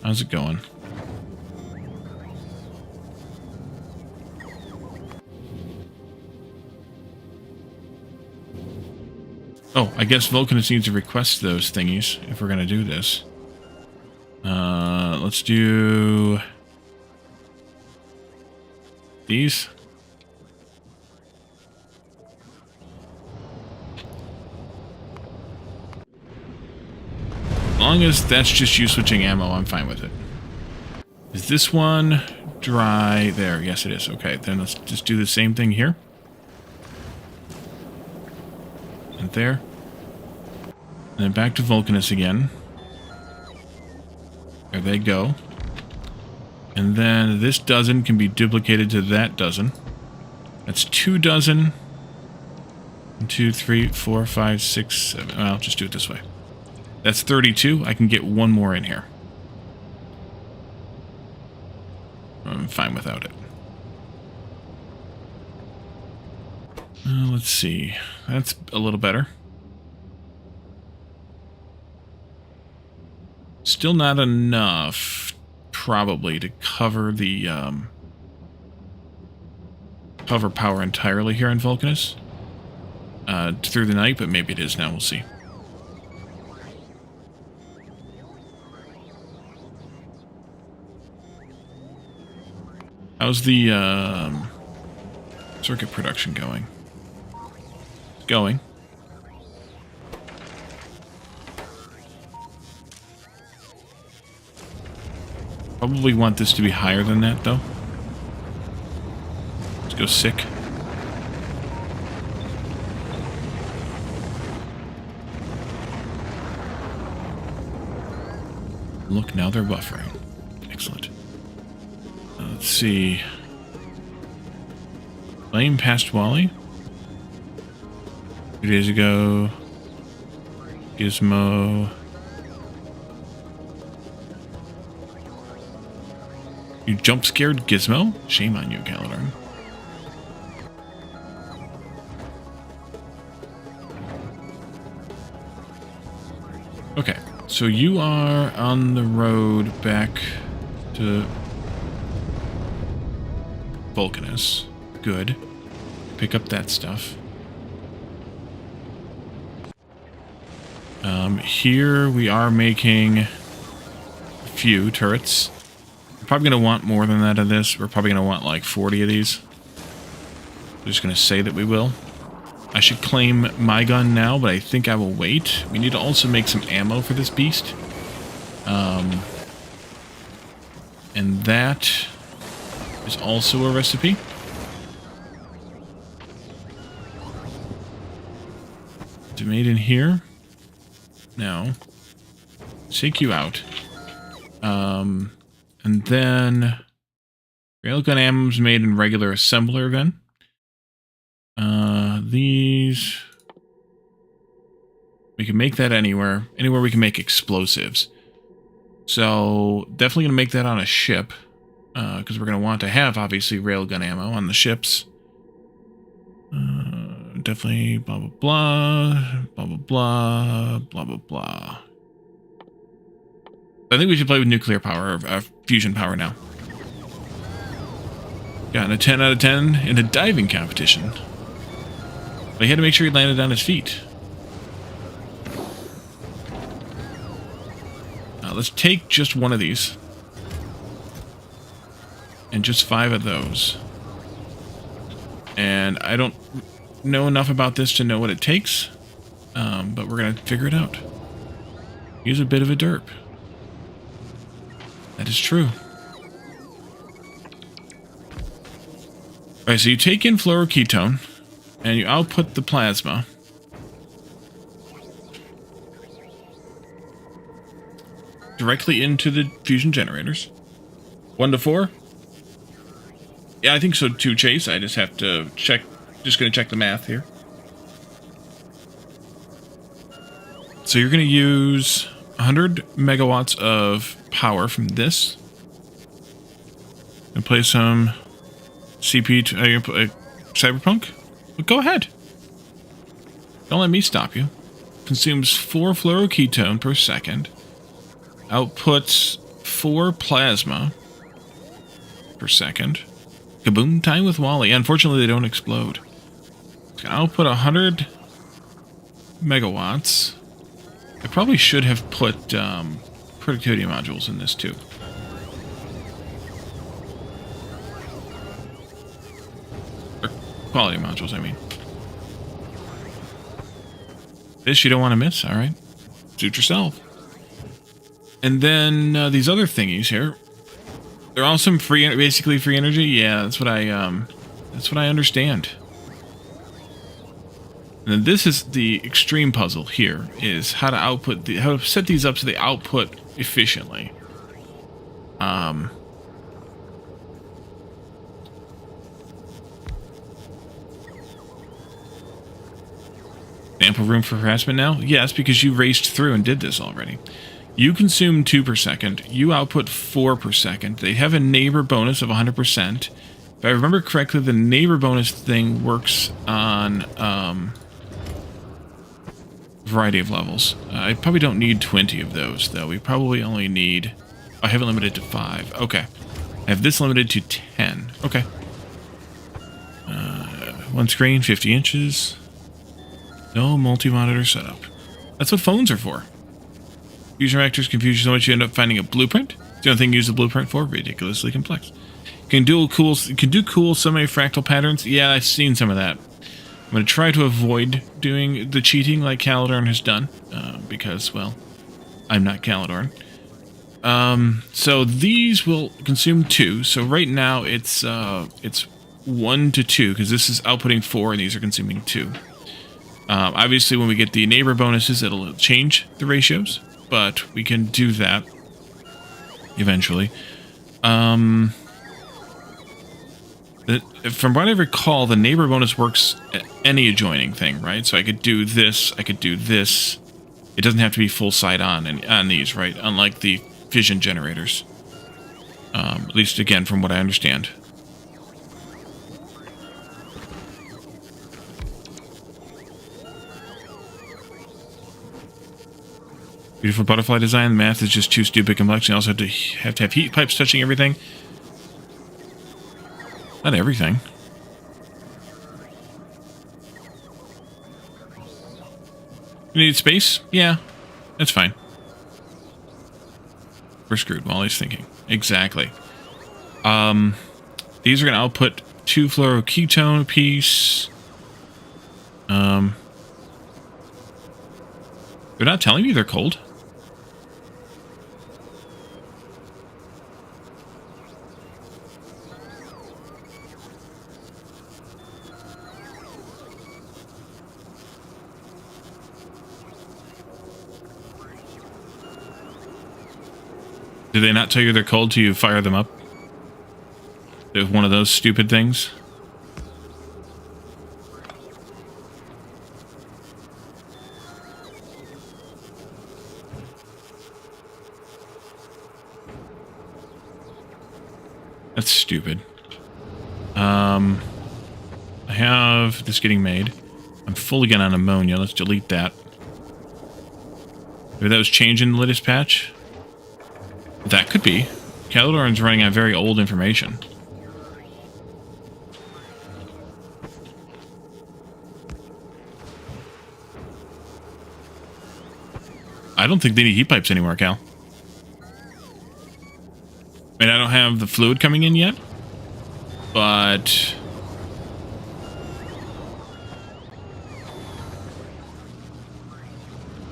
How's it going? Oh, I guess Vulcanus needs to request those thingies if we're going to do this. Let's do these. As long as that's just you switching ammo, I'm fine with it. Is this one dry? There, yes it is. Okay, then let's just do the same thing here. And there. And then back to Vulcanus again. There they go. And then this dozen can be duplicated to that dozen. That's 2 dozen. 1, 2, 3, 4, 5, 6, 7. Well, I'll just do it this way. That's 32. I can get one more in here. I'm fine without it. Let's see. That's a little better. Still not enough, probably, to cover the cover power entirely here in Vulcanus through the night, but maybe it is now. We'll see. How's the circuit production going? It's going. Probably want this to be higher than that, though. Let's go sick. Look, now they're buffering. Excellent. Let's see. Flame past Wally. 2 days ago. Gizmo. You jump scared Gizmo? Shame on you, Galadorn. Okay, so you are on the road back to Vulcanus. Good. Pick up that stuff. Here we are making a few turrets. We're probably going to want more than that of this. We're probably going to want like 40 of these. I'm just going to say that we will. I should claim my gun now, but I think I will wait. We need to also make some ammo for this beast. And that is also a recipe. It's made in here. Now, take you out. And then railgun ammo is made in regular assembler then. These we can make that anywhere we can make explosives. So definitely gonna make that on a ship, because we're gonna want to have obviously railgun ammo on the ships. Definitely blah blah blah blah blah blah blah blah blah. I think we should play with nuclear power or fusion power now. Got a 10 out of 10 in a diving competition. But he had to make sure he landed on his feet. Let's take just one of these. And just 5 of those. And I don't know enough about this to know what it takes. But we're going to figure it out. Use a bit of a derp. That is true. Alright, so you take in fluoroketone. And you output the plasma. Directly into the fusion generators. 1 to 4? Yeah, I think so too, Chase. I just have to check. Just going to check the math here. So you're going to use 100 megawatts of power from this. And play some CP Cyberpunk. But go ahead. Don't let me stop you. Consumes 4 fluoroketone per second. Outputs 4 plasma per second. Kaboom time with Wally. Unfortunately, they don't explode. It's going to output 100 megawatts. I probably should have put productivity modules in this too. Quality modules, I mean. This you don't want to miss, alright? Suit yourself. And then these other thingies here. They're all some basically free energy? Yeah, that's what I understand. And then this is the extreme puzzle here, is how to output how to set these up so they output efficiently. Ample room for harassment now? Yes, because you raced through and did this already. You consume 2 per second. You output 4 per second. They have a neighbor bonus of 100%. If I remember correctly, the neighbor bonus thing works on a variety of levels. I probably don't need 20 of those, though. We probably only need... I have it limited to 5. Okay. I have this limited to 10. Okay. One screen, 50 inches. No multi-monitor setup. That's what phones are for. User actors confuse you so much you end up finding a blueprint. It's the only thing you use the blueprint for. Ridiculously complex. Can do cool semi-fractal patterns. Yeah, I've seen some of that. I'm going to try to avoid doing the cheating like Calidorn has done. Because, well, I'm not Calidorn. So these will consume 2. So right now it's 1 to 2. Because this is outputting 4 and these are consuming 2. Obviously, when we get the neighbor bonuses, it'll change the ratios, but we can do that eventually. From what I recall, the neighbor bonus works at any adjoining thing, right? So I could do this, I could do this. It doesn't have to be full side on these, right? Unlike the fission generators. At least, again, from what I understand. Beautiful butterfly design. The math is just too stupid complex. You also have to have heat pipes touching everything. Not everything. You need space? Yeah. That's fine. We're screwed while he's thinking. Exactly. These are going to output 2 fluoroketone apiece. They're not telling me they're cold. Do they not tell you they're cold till you fire them up? It's one of those stupid things. That's stupid. I have this getting made. I'm full again on ammonia. Let's delete that. Maybe that was changing the latest patch? That could be. Calodoran's running on very old information. I don't think they need heat pipes anymore, Cal. I mean, I don't have the fluid coming in yet, but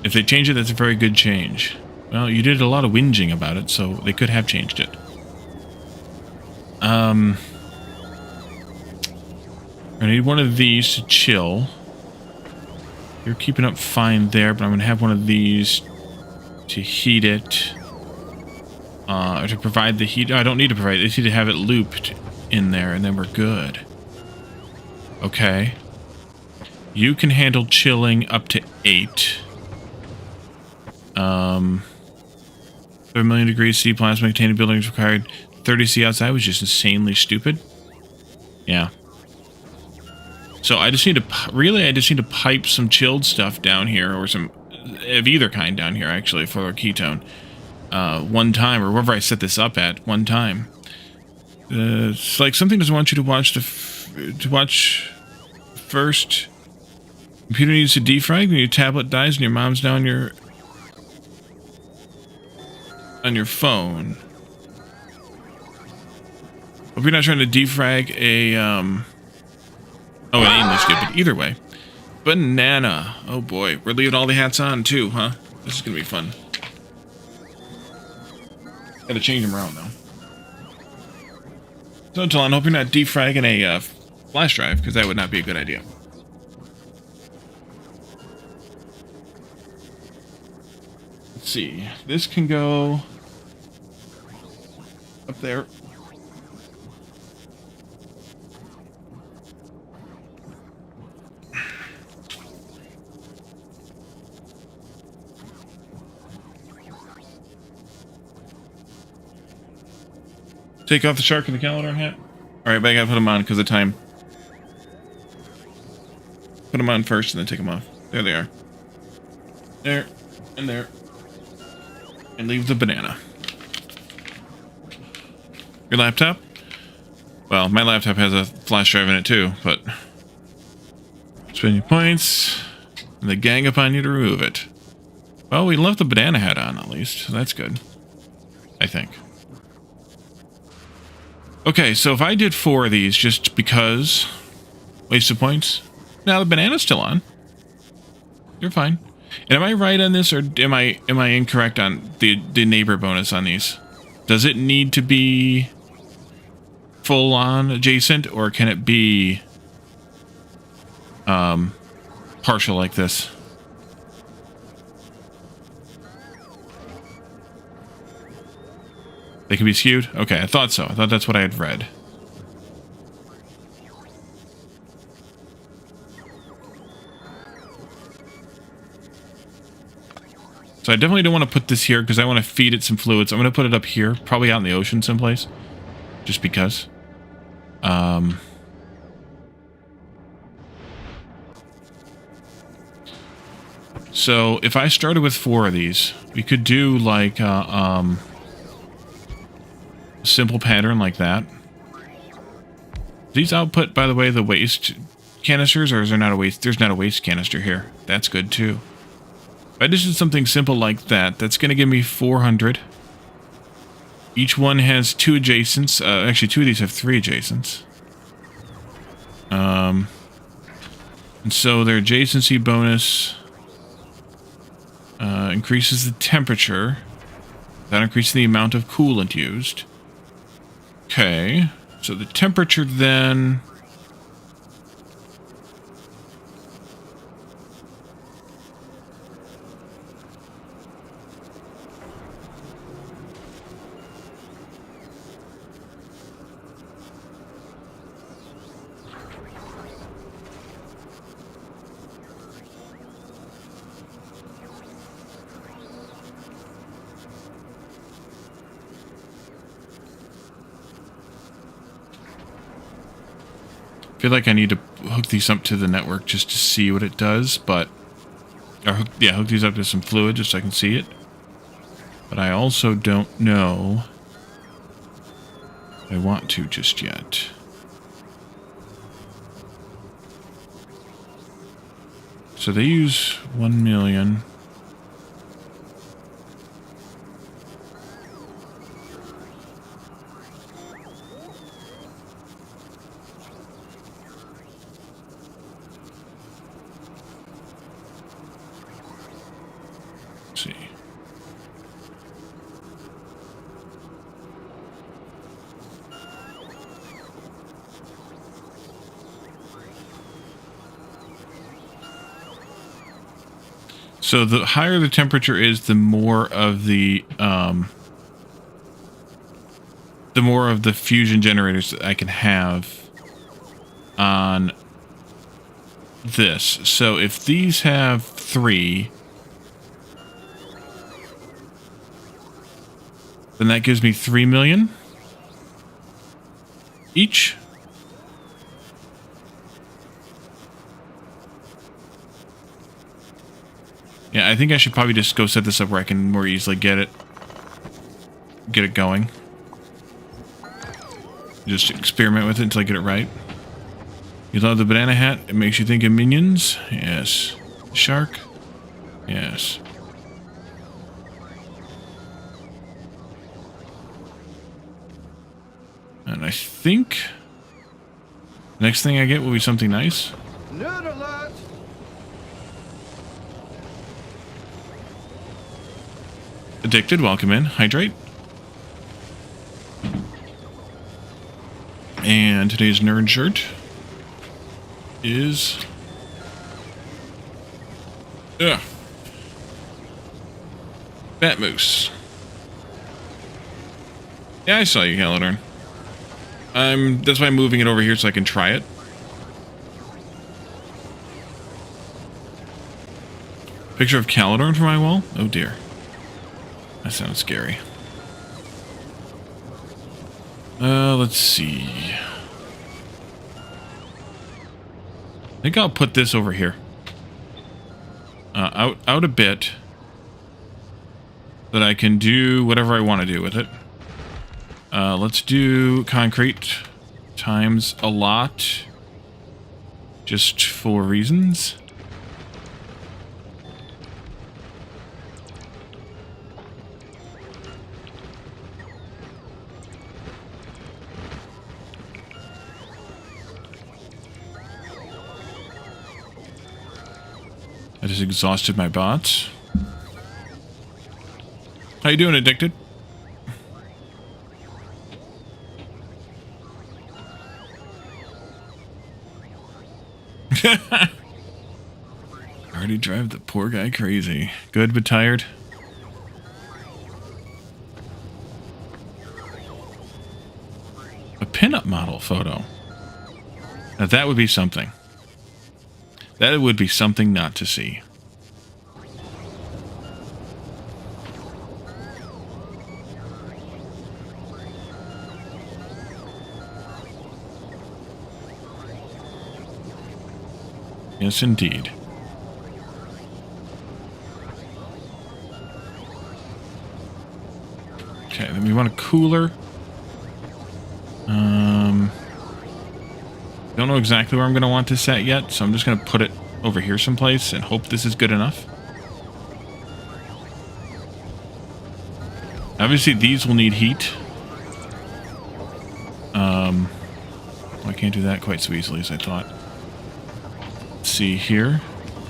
if they change it, that's a very good change. Well, you did a lot of whinging about it, so they could have changed it. I need one of these to chill. You're keeping up fine there, but I'm going to have one of these to heat it. Or to provide the heat. No, I don't need to provide it. I just need to have it looped in there, and then we're good. Okay. You can handle chilling up to 8. 3 million degrees C plasma containing buildings required 30 C outside was just insanely stupid. Yeah. So I just need to, really, I just need to pipe some chilled stuff down here, or some of either kind down here, actually, for our ketone. One time, or wherever I set this up at, one time. It's like something doesn't want you to watch watch first. Computer needs to defrag when your tablet dies and your mom's now on your phone. Hope you're not trying to defrag a oh, an aimless good, but either way. Banana. Oh boy, we're leaving all the hats on too, huh? This is gonna be fun. Gotta change them around though. So Talon, hope you're not defragging a flash drive, because that would not be a good idea. Let's see. This can go up there. Take off the shark and the calendar hat. Alright, but I gotta put them on because of time. Put them on first and then take them off. There they are. There. And there. And leave the banana. Your laptop? Well, my laptop has a flash drive in it too, but spend your points and they gang upon you to remove it. Well, we left the banana hat on at least, so that's good. I think. Okay, so if I did 4 of these just because, waste of points. Now the banana's still on. You're fine. And am I right on this, or am I incorrect on the neighbor bonus on these? Does it need to be full on adjacent, or can it be partial like this? They can be skewed? Okay, I thought so. I thought that's what I had read. So I definitely don't want to put this here because I want to feed it some fluids. I'm going to put it up here, probably out in the ocean someplace. Just because. So if I started with 4 of these, we could do like simple pattern like that. These output, by the way, the waste canisters, or is there not a waste? There's not a waste canister here. That's good too. If I just did something simple like that, that's going to give me 400. Each one has 2 adjacents. Actually, 2 of these have 3 adjacents. And so their adjacency bonus increases the temperature. That increases the amount of coolant used. Okay, so the temperature then... I feel like I need to hook these up to the network just to see what it does, but... Or hook these up to some fluid just so I can see it. But I also don't know if I want to just yet. So they use 1 million. See. So the higher the temperature is, the more of the fusion generators that I can have on this. So if these have 3, then that gives me 3 million each. Yeah, I think I should probably just go set this up where I can more easily get it going. Just experiment with it until I get it right. You love the banana hat? It makes you think of Minions? Yes. Shark? Yes. And I think the next thing I get will be something nice. Nerd alert! Addicted, welcome in. Hydrate. And today's nerd shirt is... Bat Moose. Yeah, I saw you, Calidorn. That's why I'm moving it over here so I can try it. Picture of Calidorn for my wall? Oh dear. That sounds scary. Let's see. I think I'll put this over here. Out a bit. That I can do whatever I want to do with it. Let's do concrete times a lot. Just for reasons. I just exhausted my bots. How you doing, Addicted? Already drive the poor guy crazy. Good but tired. A pinup model photo. Now that would be something. That would be something not to see. Yes, indeed. Okay, then we want a cooler. Don't know exactly where I'm going to want this at yet, so I'm just going to put it over here someplace and hope this is good enough. Obviously, these will need heat. I can't do that quite so easily as I thought. Let's see here.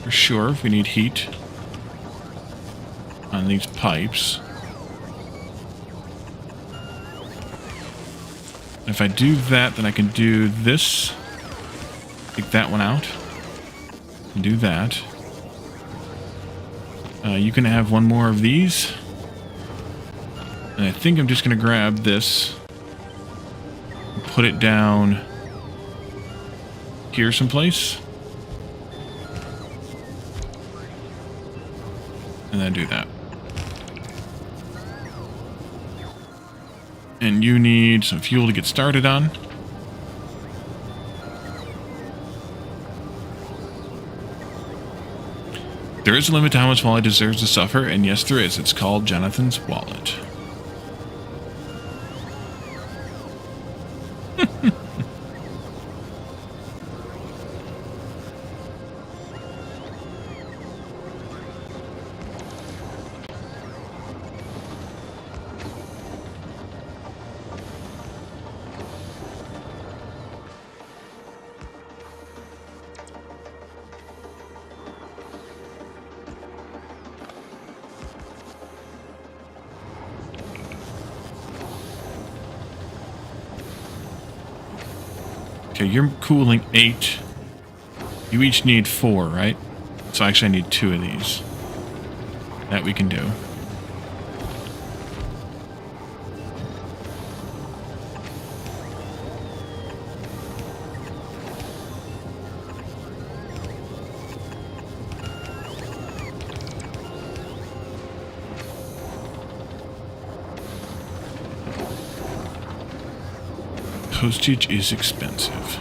For sure, if we need heat on these pipes. If I do that, then I can do this. Take that one out. And do that. You can have one more of these. And I think I'm just going to grab this. And put it down here someplace. And then do that. And you need some fuel to get started on. There is a limit to how much Wally deserves to suffer, and yes, there is. It's called Jonathan's Wallet. Okay, you're cooling 8. You each need 4, right? So actually I need 2 of these. That we can do. Postage is expensive.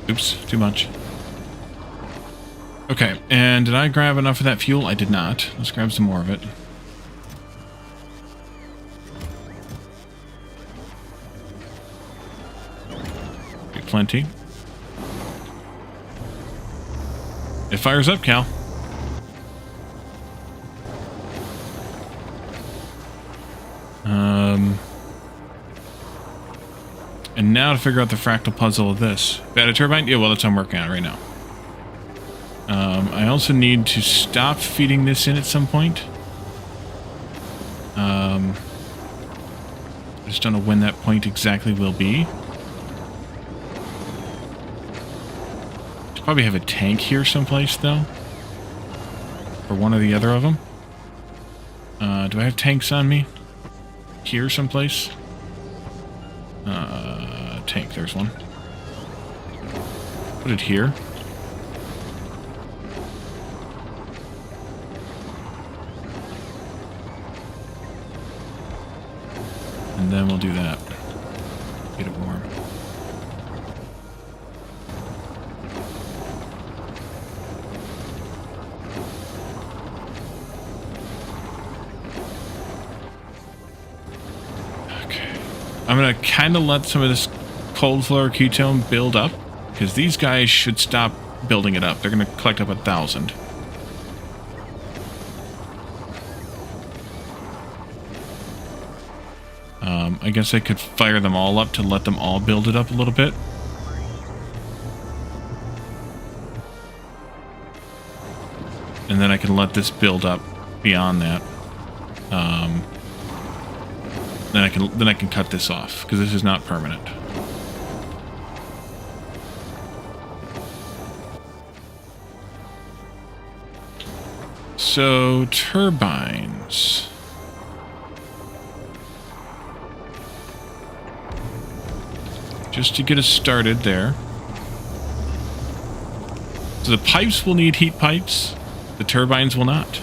Oops, too much. Okay, and did I grab enough of that fuel? I did not. Let's grab some more of it. Okay, plenty. It fires up, Cal. And now to figure out the fractal puzzle of this. Beta turbine? Yeah, well, that's what I'm working on right now. I also need to stop feeding this in at some point. I just don't know when that point exactly will be. Should probably have a tank here someplace, though. Or one or the other of them. Do I have tanks on me? Here someplace? Tank, there's one. Put it here. And then we'll do that. Get it warm. Okay. I'm gonna kind of let some of this cold flow or ketone build up, because these guys should stop building it up. They're going to collect up 1,000. I guess I could fire them all up to let them all build it up a little bit. And then I can let this build up beyond that. Then I can cut this off, because this is not permanent. So, turbines. Just to get us started there. So the pipes will need heat pipes. The turbines will not.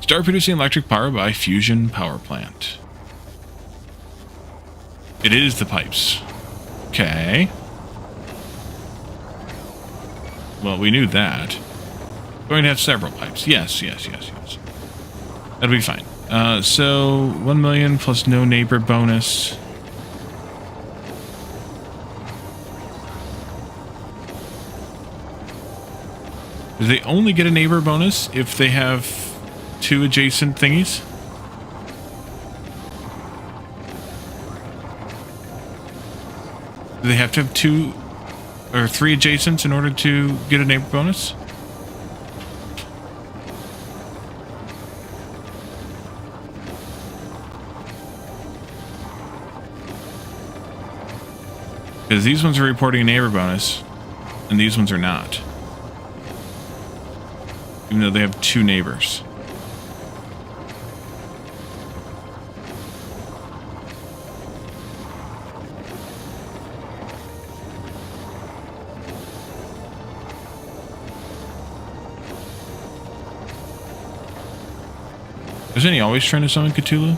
Start producing electric power by fusion power plant. It is the pipes. Okay. Well, we knew that. We're going to have several pipes. Yes. That'll be fine. So 1 million plus no neighbor bonus. Do they only get a neighbor bonus if they have 2 adjacent thingies? Do they have to have 2 or 3 adjacents in order to get a neighbor bonus? Because these ones are reporting a neighbor bonus, and these ones are not. Even though they have 2 neighbors. Isn't he always trying to summon Cthulhu?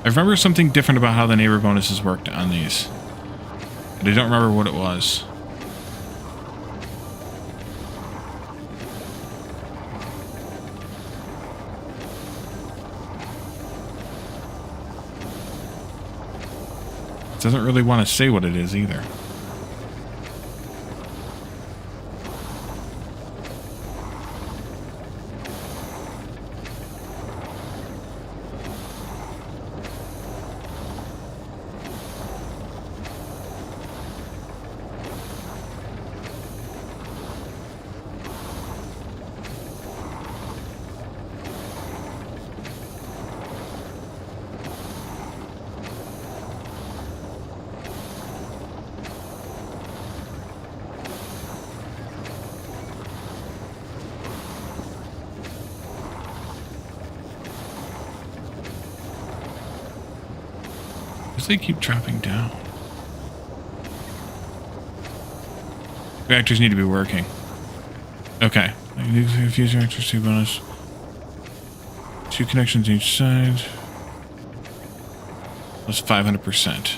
I remember something different about how the neighbor bonuses worked on these. But I don't remember what it was. It doesn't really want to say what it is either. They keep dropping down. Reactors need to be working. Okay. Nuclear fuse reactors, 2 bonus. 2 connections each side. Plus 500%.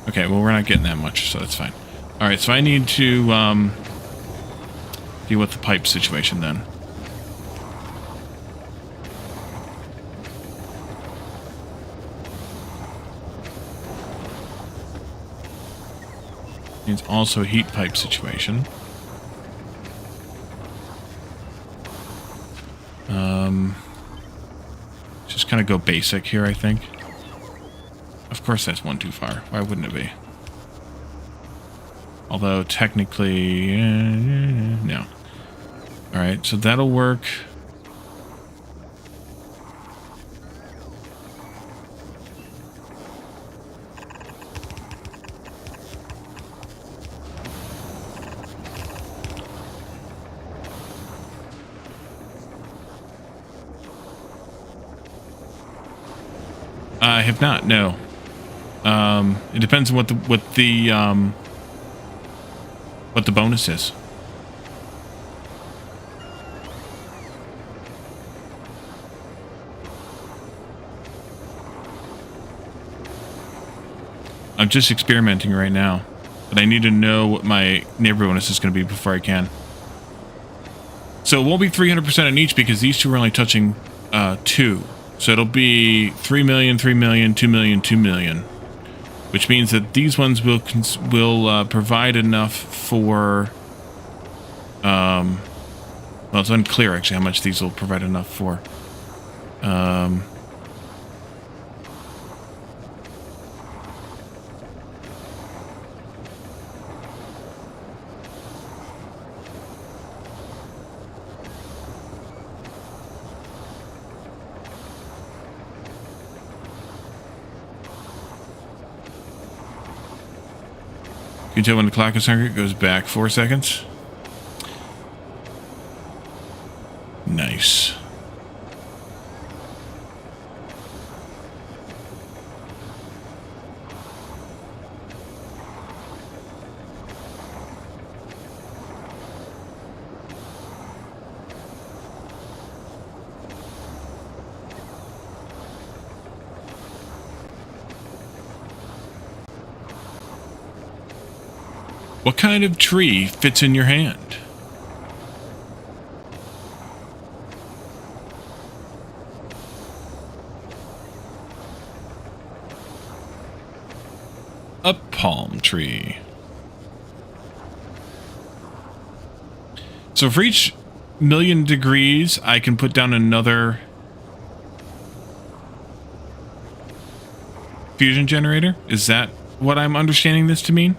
Okay, well, we're not getting that much, so that's fine. Alright, so I need to deal with the pipe situation then. It's also a heat pipe situation. Just kind of go basic here, I think. Of course that's one too far. Why wouldn't it be? Although technically, no. Alright, so that'll work. I have not. No. It depends on what the bonus is. I'm just experimenting right now, but I need to know what my neighbor bonus is going to be before I can. So it won't be 300% on each because these two are only touching 2. So it'll be 3 million, 3 million, 2 million, 2 million, which means that these ones will provide enough for. Well, it's unclear actually how much these will provide enough for. You can tell when the clock is hungry, it goes back 4 seconds. Nice. What kind of tree fits in your hand? A palm tree. So for each 1,000,000 degrees, I can put down another fusion generator? Is that what I'm understanding this to mean?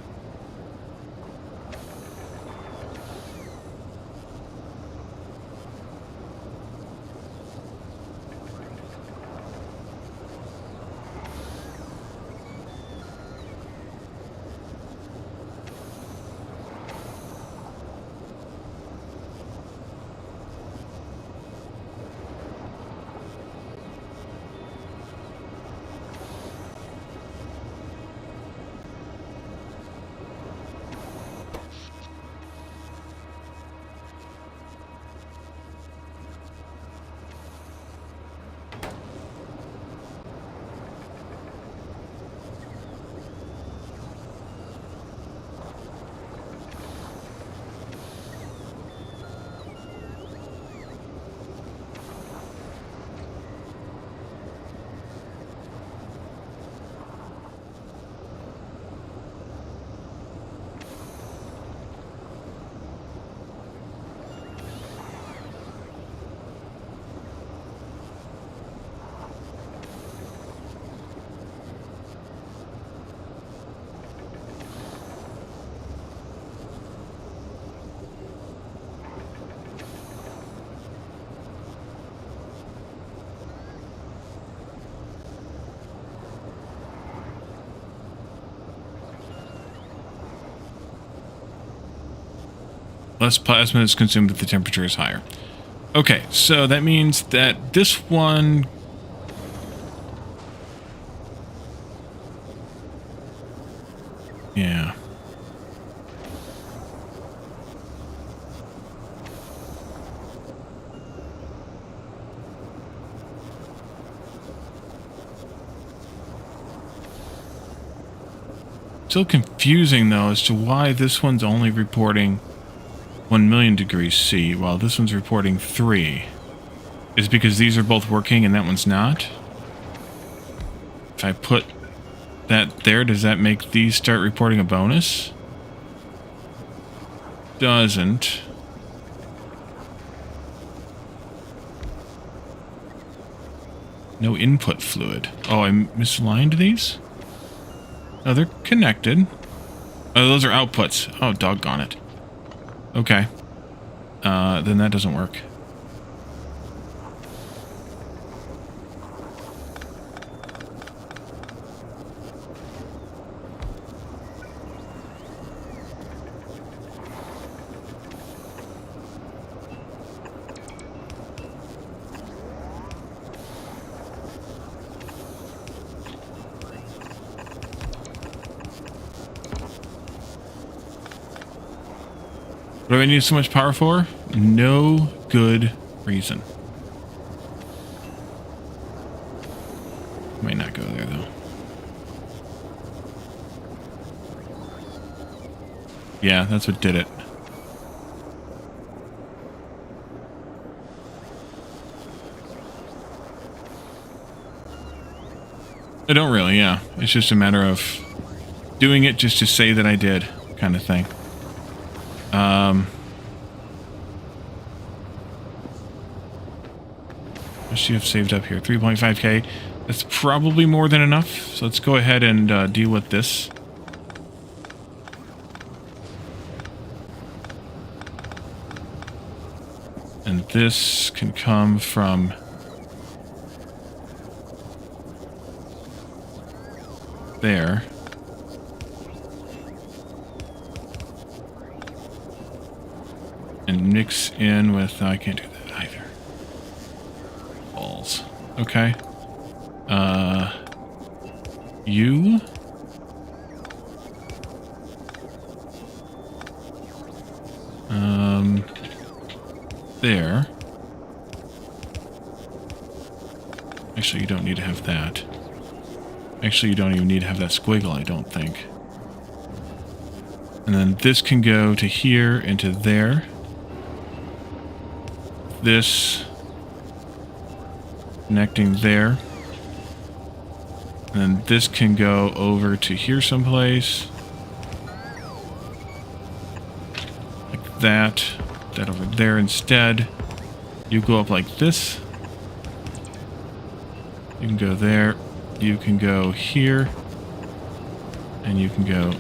Less plasma is consumed if the temperature is higher. Okay, so that means that this one... Yeah. Still confusing, though, as to why this one's only reporting 1,000,000 degrees C, while this one's reporting 3. Is it because these are both working and that one's not? If I put that there, does that make these start reporting a bonus? Doesn't. No input fluid. Oh, I misaligned these? Oh, they're connected. Oh, those are outputs. Oh, doggone it. Okay. Then that doesn't work. What do I need so much power for? No good reason. Might not go there, though. Yeah, that's what did it. I don't really, yeah. It's just a matter of doing it just to say that I did, kind of thing. What do you have saved up here? 3.5k. That's probably more than enough. So let's go ahead and deal with this. And this can come from there. And mix in with... I can't do that either. Balls. Okay. You... There. Actually, you don't need to have that. Actually, you don't even need to have that squiggle, I don't think. And then this can go to here and to there. This connecting there. And then this can go over to here someplace. Like that. That over there instead. You go up like this. You can go there. You can go here. And you can go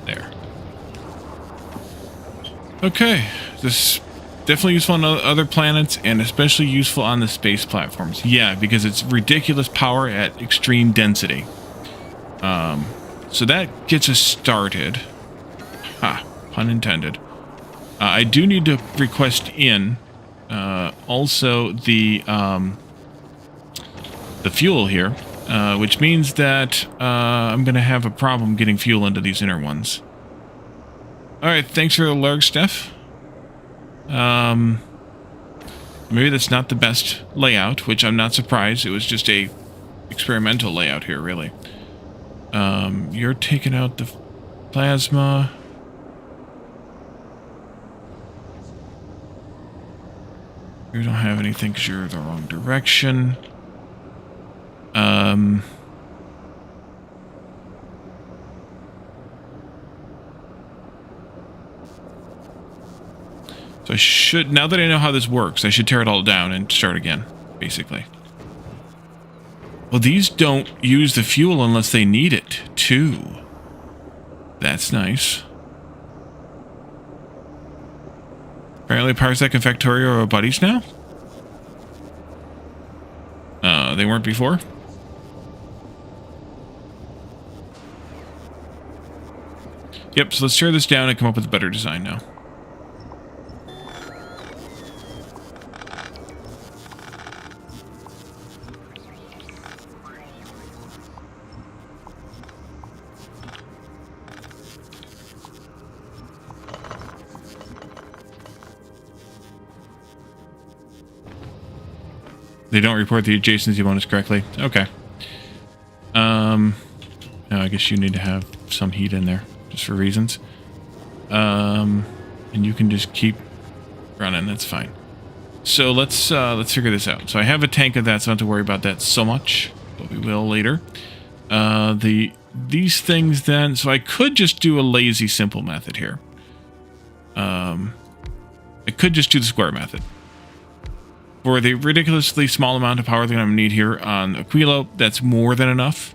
there. Okay. This definitely useful on other planets and especially useful on the space platforms. Yeah, because it's ridiculous power at extreme density. So that gets us started. Ha, pun intended. I do need to request in also the fuel here, which means that I'm going to have a problem getting fuel into these inner ones. Alright, thanks for the lurg, Steph. Maybe that's not the best layout, which I'm not surprised. It was just a experimental layout here, really. You're taking out the plasma. You don't have anything because you're the wrong direction. So I should, now that I know how this works, I should tear it all down and start again, basically. Well, these don't use the fuel unless they need it, too. That's nice. Apparently Parsec and Factorio are buddies now? They weren't before? Yep, so let's tear this down and come up with a better design now. They don't report the adjacency bonus correctly. Okay. Now I guess you need to have some heat in there, just for reasons. And you can just keep running. That's fine. So let's figure this out. So I have a tank of that, so I don't have to worry about that so much, but we will later. These things then. So I could just do a lazy simple method here. I could just do the square method. For the ridiculously small amount of power that I'm going to need here on Aquilo, that's more than enough.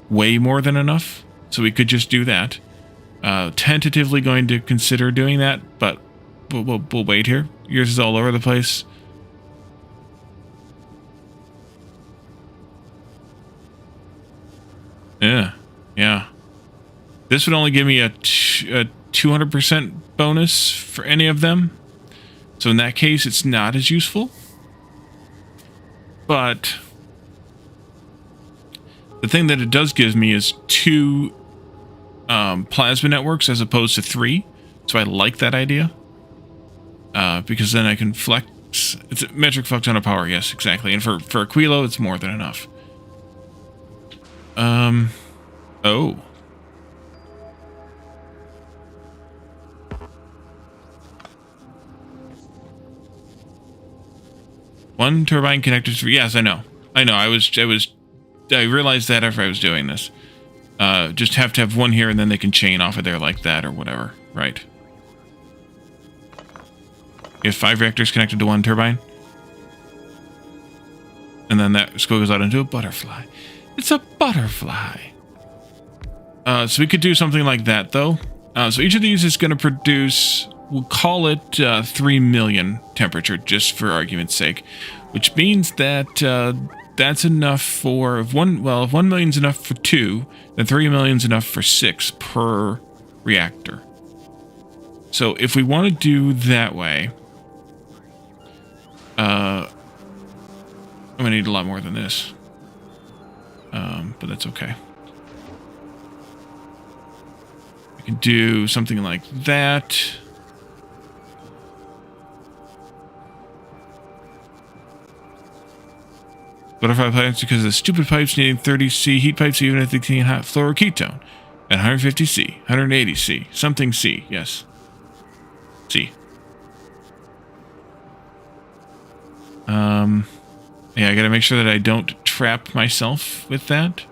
Way more than enough. So we could just do that. Tentatively going to consider doing that, but we'll wait here. Yours is all over the place. Yeah. This would only give me a 200% bonus for any of them. So in that case, it's not as useful. But the thing that it does give me is 2 plasma networks as opposed to 3. So I like that idea. Because then I can flex. It's a metric flex on a power, yes, exactly. And for Aquilo, it's more than enough. Oh. One turbine connected to... Yes, I know. I realized that after I was doing this. Just have to have one here and then they can chain off of there like that or whatever. Right. You have 5 reactors connected to one turbine. And then that goes out into a butterfly. It's a butterfly. So we could do something like that, though. So each of these is going to produce... We'll call it 3 million temperature, just for argument's sake. Which means that that's enough for... If 1 million's enough for 2, then 3 million's enough for 6 per reactor. So if we want to do that way... I'm going to need a lot more than this. But that's okay. We can do something like that... Butterfly pipes because of the stupid pipes needing 30C heat pipes even if they contain hot fluoroketone. At 150 C, 180 C, something C, yes. C. Yeah, I gotta make sure that I don't trap myself with that.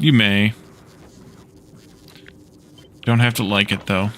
You may. Don't have to like it, though.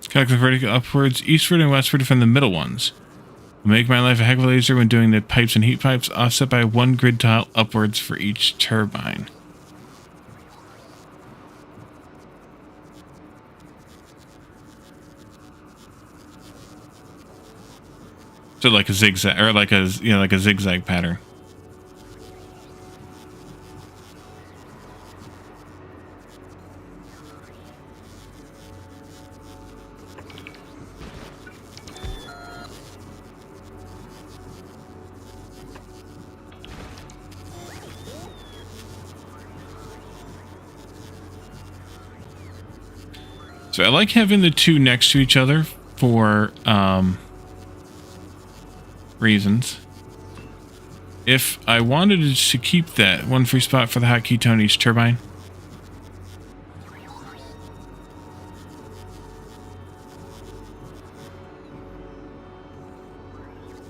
Calculate the vertical upwards, eastward and westward from the middle ones. Will make my life a heck of a lot easier when doing the pipes and heat pipes, offset by one grid tile upwards for each turbine. So like a zigzag, or like a, you know, like a zigzag pattern. So I like having the two next to each other for reasons. If I wanted to keep that one free spot for the hot ketone each turbine,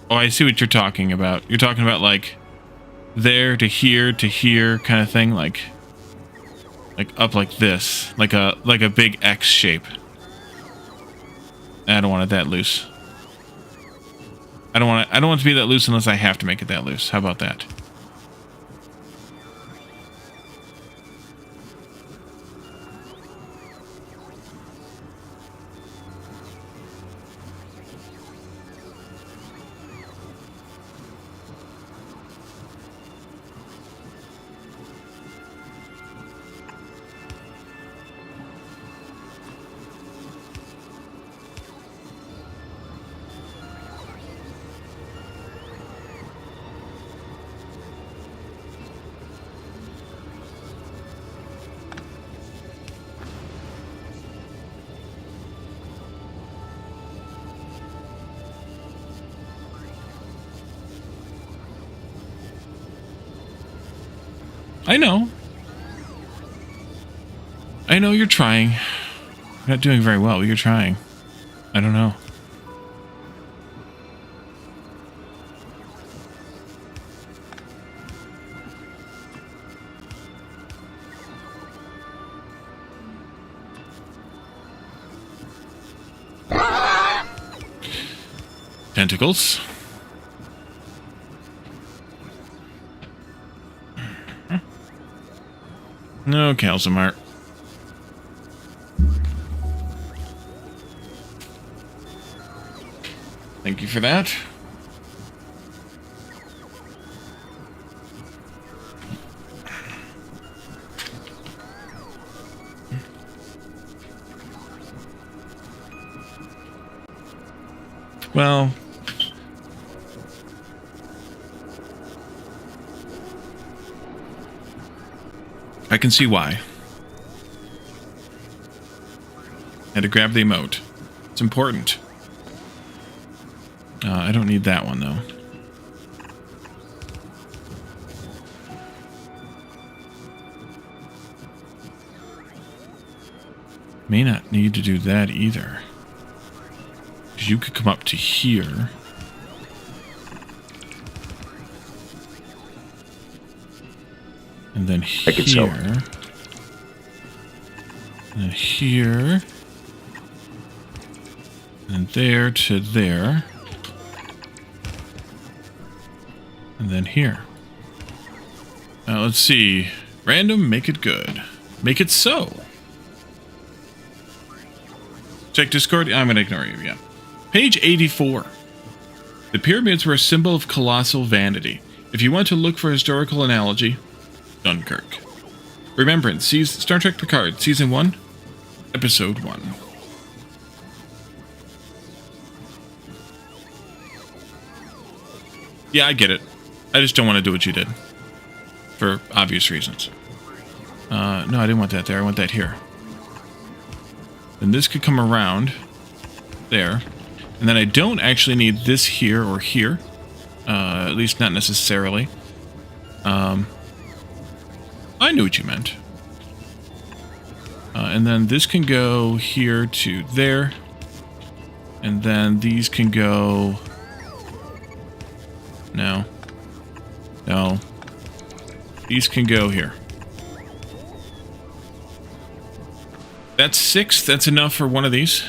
oh, I see what you're talking about. You're talking about like there to here kind of thing, like up like this, like a big X shape. I don't want it that loose. I don't want it to be that loose unless I have to make it that loose. How about that? I know. I know you're trying. You're not doing very well, but you're trying. I don't know. Tentacles. No, Calzamart. Thank you for that. Well, I can see why. Had to grab the emote. It's important. I don't need that one, though. May not need to do that either. Because you could come up to here. And then here. And then here. And there to there. And then here. Now let's see. Random, make it good. Make it so. Check Discord. I'm going to ignore you, yeah. Page 84. The pyramids were a symbol of colossal vanity. If you want to look for historical analogy, Dunkirk. Remembrance, Star Trek Picard, Season 1, Episode 1. Yeah, I get it. I just don't want to do what you did. For obvious reasons. No, I didn't want that there. I want that here. Then this could come around there. And then I don't actually need this here or here. At least not necessarily. I knew what you meant. And then this can go here to there. And then these can go... No. No. These can go here. That's 6. That's enough for one of these.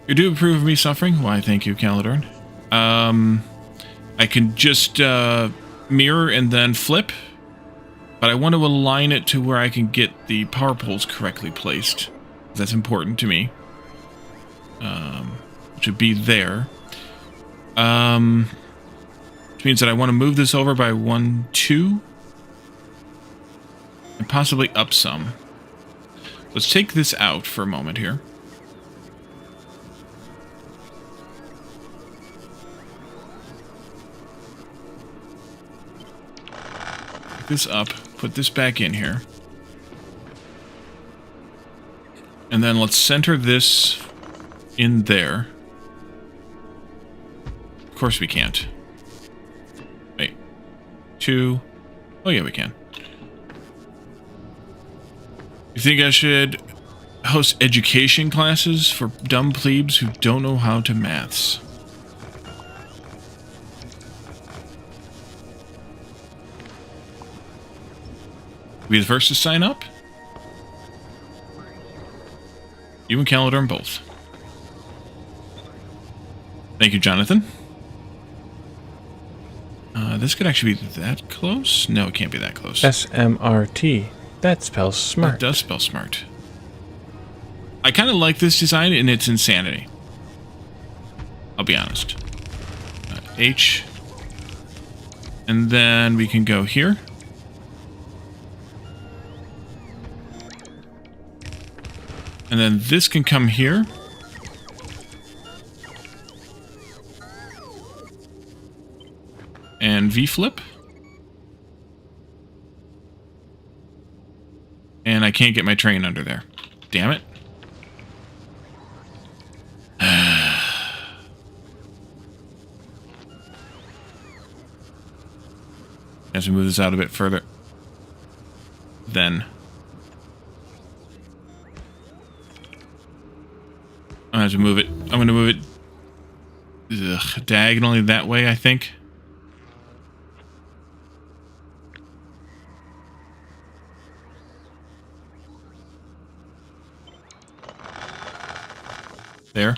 You do approve of me suffering? Why, thank you, Caledorn. I can just mirror and then flip. But I want to align it to where I can get the power poles correctly placed. That's important to me. Which would be there. Which means that I want to move this over by 1, 2. And possibly up some. Let's take this out for a moment here. Pick this up, put this back in here. And then let's center this in there. Of course we can't. Wait. 2. Oh yeah, we can. You think I should host education classes for dumb plebes who don't know how to maths? Be the first to sign up? You and Caledorn both. Thank you, Jonathan. This could actually be that close? No, it can't be that close. SMRT. That spells smart. It does spell smart. I kind of like this design in its insanity. I'll be honest. H. And then we can go here. And then this can come here. And V-flip. And I can't get my train under there. Damn it. As we move this out a bit further. Then. I have to move it. I'm going to move it diagonally that way, I think. There.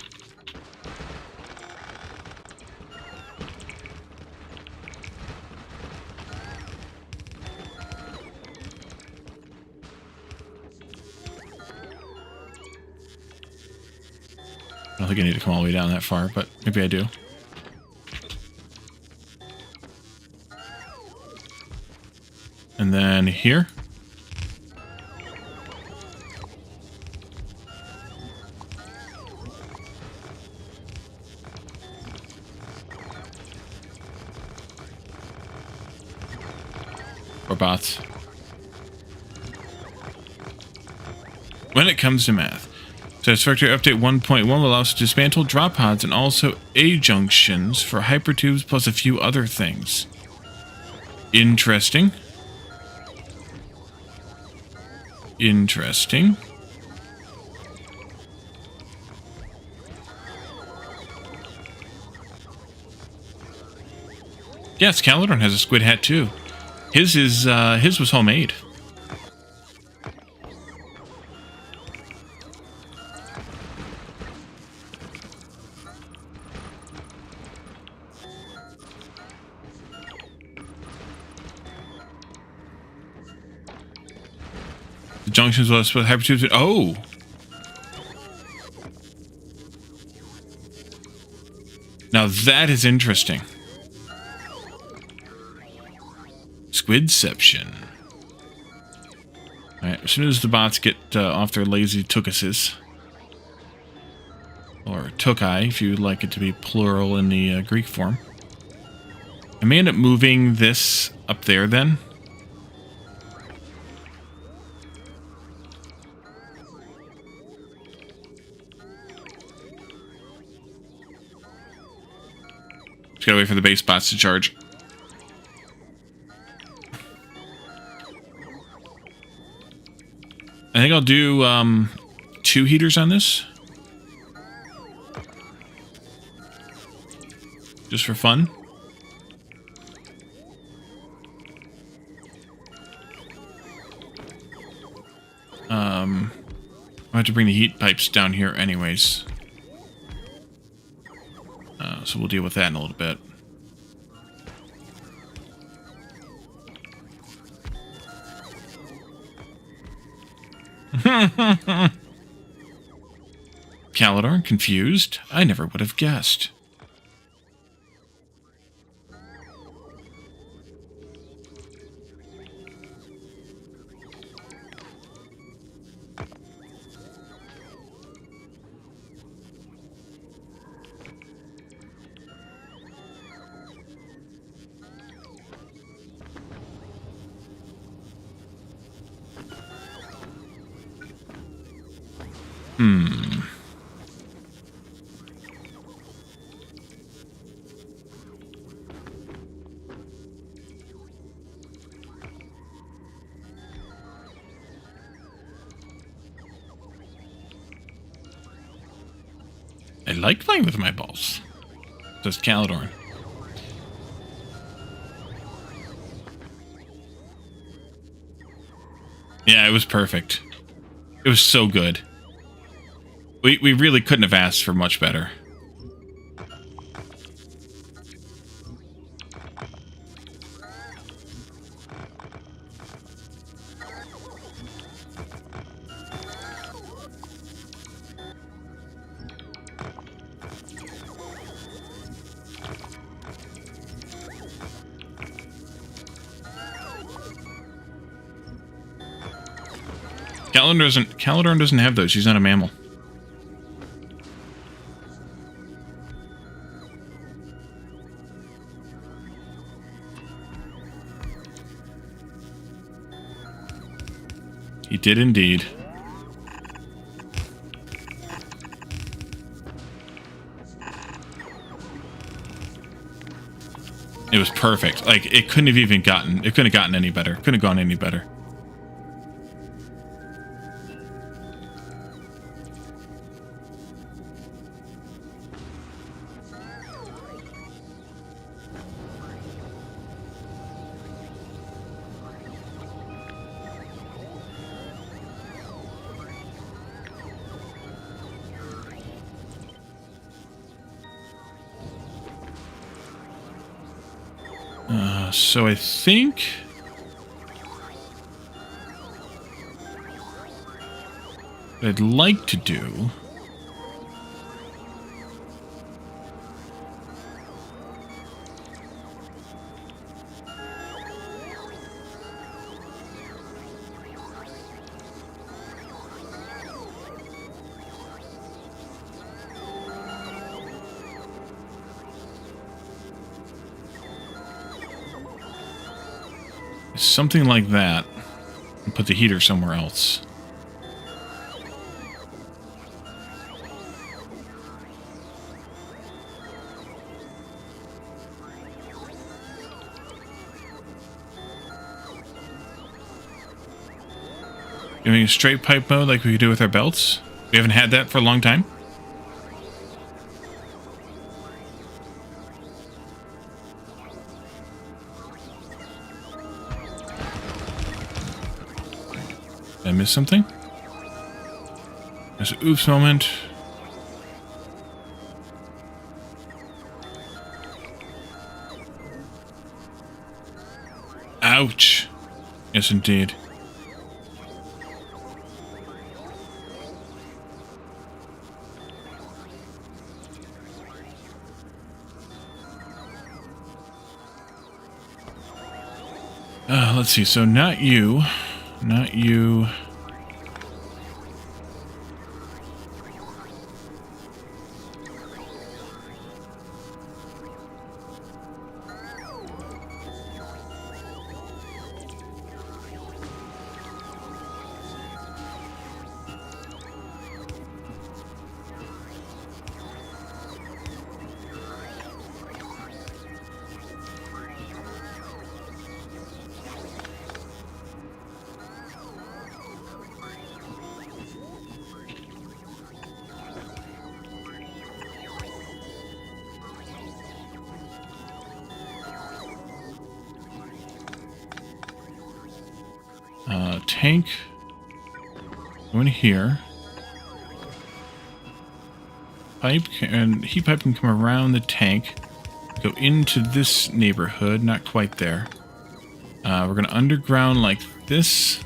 I don't think I need to come all the way down that far, but maybe I do. And then here. Bots. When it comes to math, Satisfactory Update 1.1 will allow us to dismantle drop pods and also A-junctions for hypertubes plus a few other things. Interesting. Interesting. Yes, Calidorn has a squid hat too. His was homemade. The junctions will split hypertubes. Oh. Now that is interesting. Squidception. Alright, as soon as the bots get off their lazy tookuses, or tookai, if you'd like it to be plural in the Greek form, I may end up moving this up there then. Just gotta wait for the base bots to charge. I think I'll do 2 heaters on this. Just for fun. I have to bring the heat pipes down here anyways. So we'll deal with that in a little bit. Calidorn confused? I never would have guessed. I like playing with my balls, says Calidorn. Yeah, it was perfect. It was so good. We really couldn't have asked for much better. Calidorn doesn't have those. She's not a mammal. He did indeed. It was perfect. Like, it couldn't have even gotten... It couldn't have gotten any better. Couldn't have gone any better. So I think... what I'd like to do... something like that, and put the heater somewhere else. Doing a straight pipe mode like we do with our belts. We haven't had that for a long time. miss something? There's an oops moment. Ouch. Yes, indeed. Let's see. So not you. Not you. Tank. Go in here. Pipe and heat pipe can come around the tank. Go into this neighborhood. Not quite there. We're going to underground like this.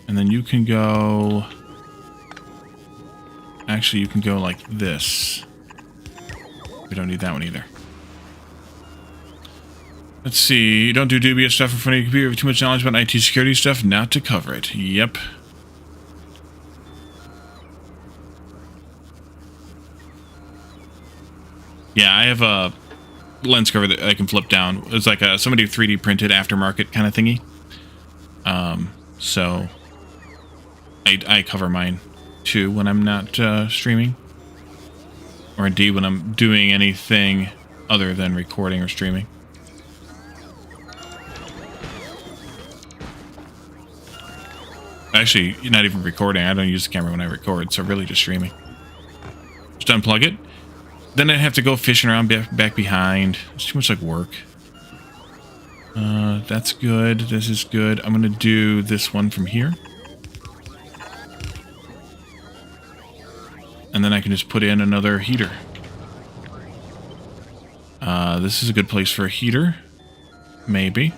And then you can go... Actually, you can go like this. We don't need that one either. Let's see. You don't do dubious stuff in front of your computer. You have too much knowledge about IT security stuff not to cover it. Yep. Yeah, I have a lens cover that I can flip down. It's like somebody 3D printed aftermarket kind of thingy. So I cover mine too when I'm not streaming. Or indeed when I'm doing anything other than recording or streaming. Actually, you're not even recording. I don't use the camera when I record, so really just streaming. Just unplug it. Then I have to go fishing around back behind. It's too much like work. That's good. This is good. I'm going to do this one from here. And then I can just put in another heater. This is a good place for a heater. Maybe.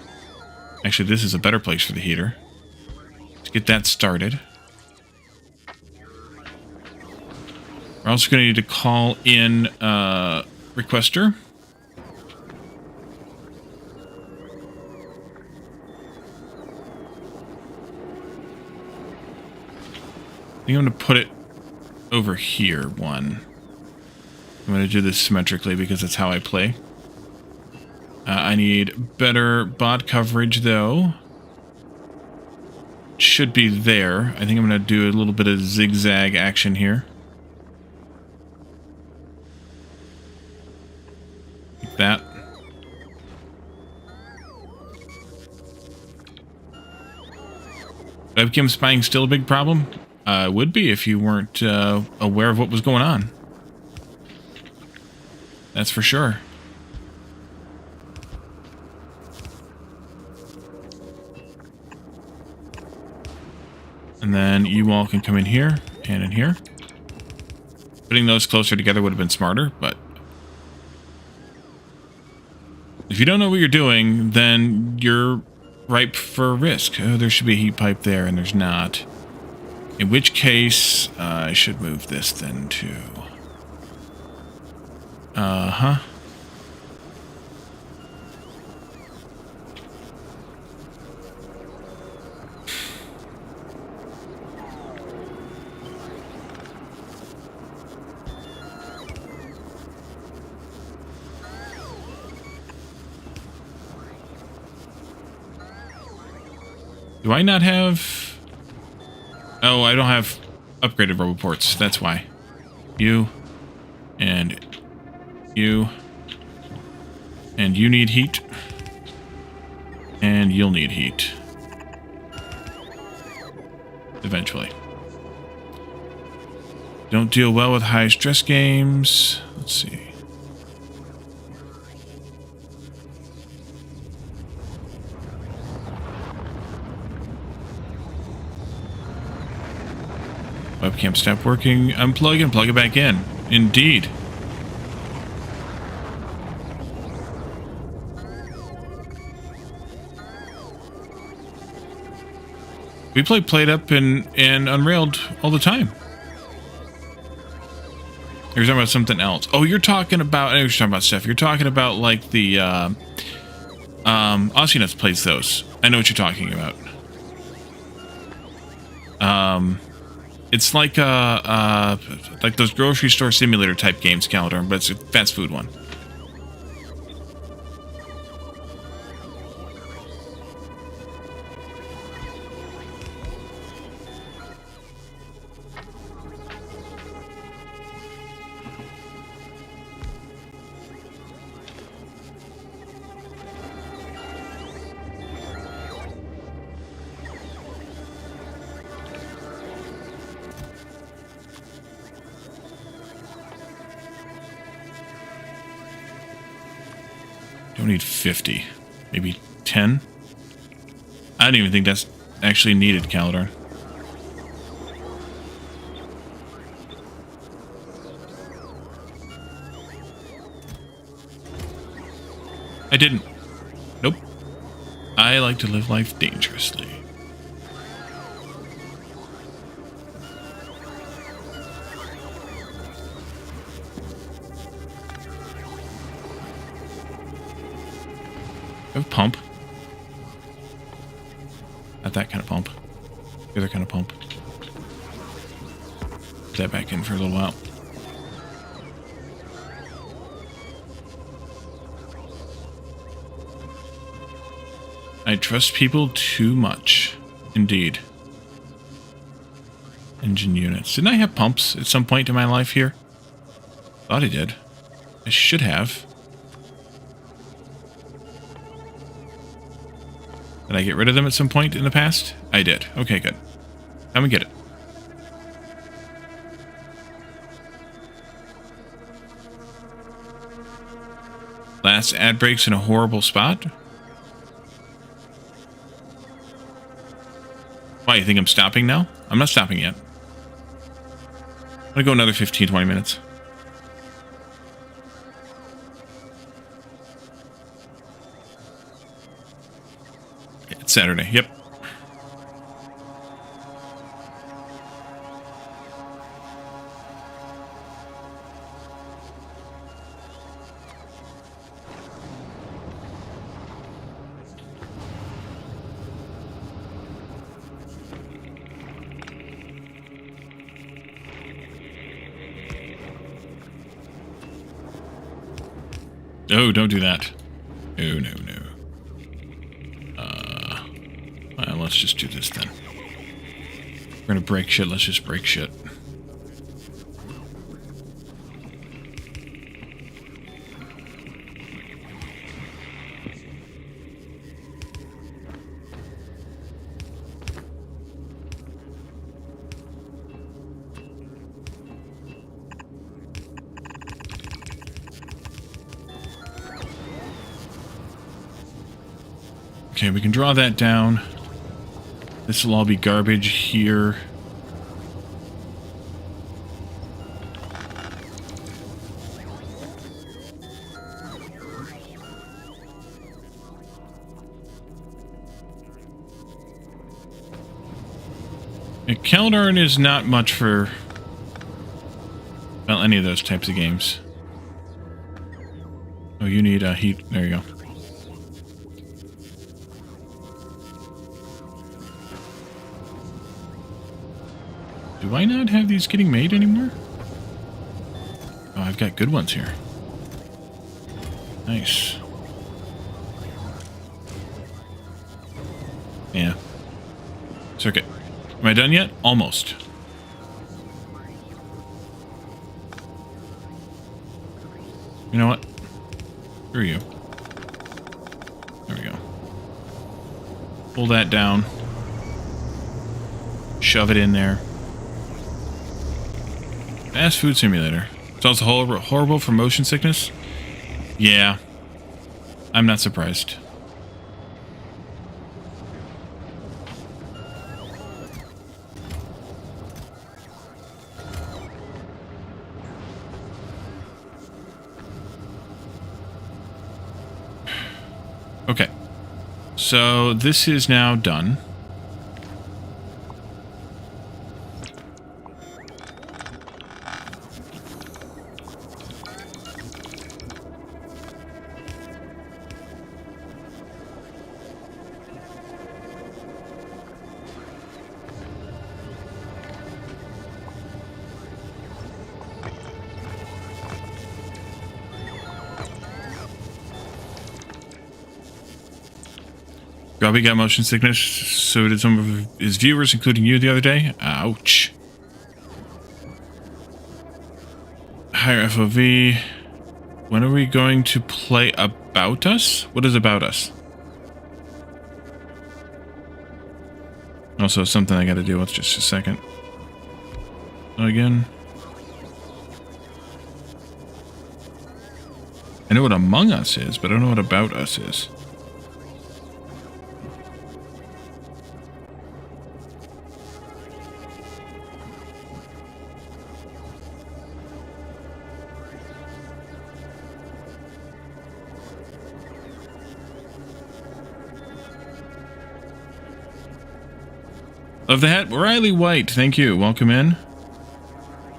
Actually, this is a better place for the heater. Get that started. We're also going to need to call in requester. I think I'm going to put it over here, one. I'm going to do this symmetrically because that's how I play. I need better bot coverage, though. Should be there. I think I'm going to do a little bit of zigzag action here. Like that. Webcam spying still a big problem? Would be if you weren't aware of what was going on. That's for sure. And then you all can come in here and in here. Putting those closer together would have been smarter, but if you don't know what you're doing, then you're ripe for risk. Oh, there should be a heat pipe there, and there's not. In which case, I should move this then too. Uh-huh. Do I not have... Oh, I don't have upgraded roboports. That's why. You. And you. And you need heat. And you'll need heat. Eventually. Don't deal well with high stress games. Let's see. Webcam stopped working. Unplug and plug it back in. Indeed. We play Played Up and Unrailed all the time. You're talking about something else. Oh, you're talking about... I know you're talking about stuff. You're talking about, like, the... Aussie Nuts plays those. I know what you're talking about. It's like those grocery store simulator type games, Calendar, but it's a fast food one. Don't need 50. Maybe 10? I don't even think that's actually needed, Calendar. I didn't. Nope. I like to live life dangerously. I have a pump. Not that kind of pump. The other kind of pump. Put that back in for a little while. I trust people too much. Indeed. Engine units. Didn't I have pumps at some point in my life here? Thought I did. I should have. Did I get rid of them at some point in the past? I did. Okay, good. Come and get it. Last ad breaks in a horrible spot? Why, you think I'm stopping now? I'm not stopping yet. I'm gonna go another 15, 20 minutes. It's Saturday, yep. Oh, don't do that. Oh, no, no. Well, let's just do this then. We're gonna break shit, let's just break shit. Okay, we can draw that down. This will all be garbage here. Keldorn is not much for, well, any of those types of games. Oh, you need heat. There you go. Do I not have these getting made anymore? Oh, I've got good ones here. Nice. Yeah. Circuit. Am I done yet? Almost. You know what? Screw you. There we go. Pull that down. Shove it in there. Fast food simulator. It's also horrible for motion sickness? Yeah. I'm not surprised. So this is now done. Robbie got motion sickness, so did some of his viewers, including you the other day. Ouch. Higher FOV. When are we going to play About Us? What is About Us? Also, something I gotta deal with just a second. Again. I know what Among Us is, but I don't know what About Us is. Love the hat. Riley White, thank you. Welcome in.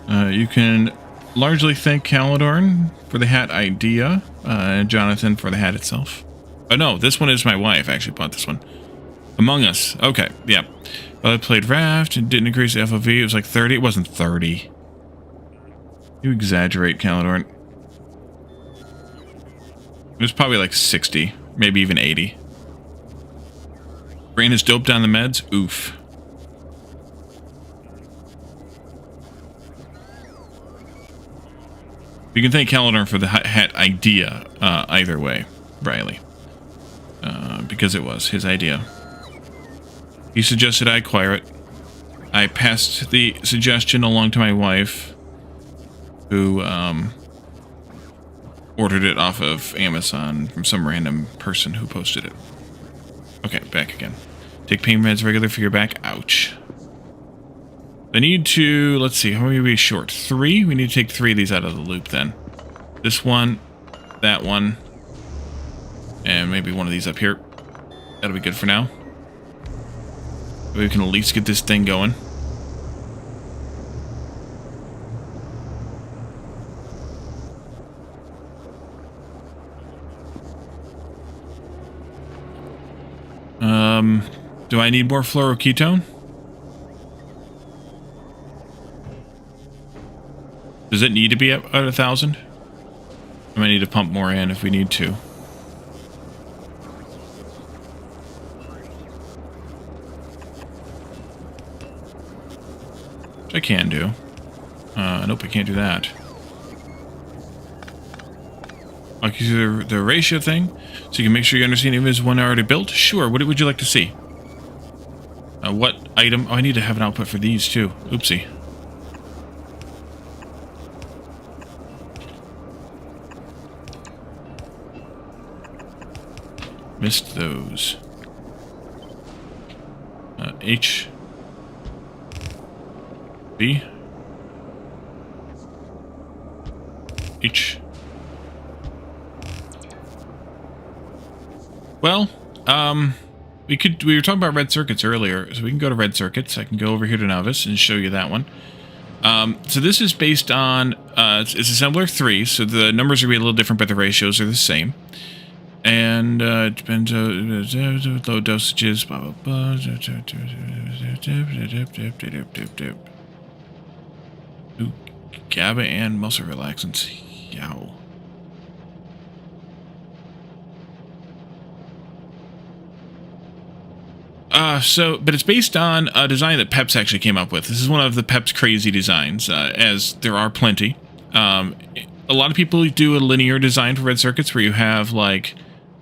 You can largely thank Calidorn for the hat idea, and Jonathan for the hat itself. Oh no, this one is my wife. I actually bought this one. Among Us. Okay, yeah. Well, I played Raft and didn't increase the FOV. It was like 30. It wasn't 30. You exaggerate, Calidorn. It was probably like 60, maybe even 80. Brain is doped on the meds? Oof. You can thank Calidorn for the hat idea, either way, Riley. Because it was his idea. He suggested I acquire it. I passed the suggestion along to my wife, who ordered it off of Amazon from some random person who posted it. Okay, back again. Take pain meds regular for your back. Ouch. I need to, let's see, how many are we short? 3? We need to take 3 of these out of the loop then. This one, that one, and maybe one of these up here. That'll be good for now. We can at least get this thing going. Do I need more fluoroketone? Does it need to be at 1,000? I might need to pump more in if we need to. Which I can do. Nope, I can't do that. I'll give you the ratio thing, so you can make sure you understand if there's one already built. Sure, what would you like to see? What item? Oh, I need to have an output for these too. Oopsie. Missed those. H. B. H. Well, we were talking about red circuits earlier, so we can go to red circuits. I can go over here to Novice and show you that one. So this is based on, it's assembler 3, so the numbers are going to be a little different, but the ratios are the same. And it depends on low dosages, blah, blah, blah. Ooh, GABA and muscle relaxants. Yow. But it's based on a design that Pep's actually came up with. This is one of the Pep's crazy designs, as there are plenty. A lot of people do a linear design for red circuits where you have like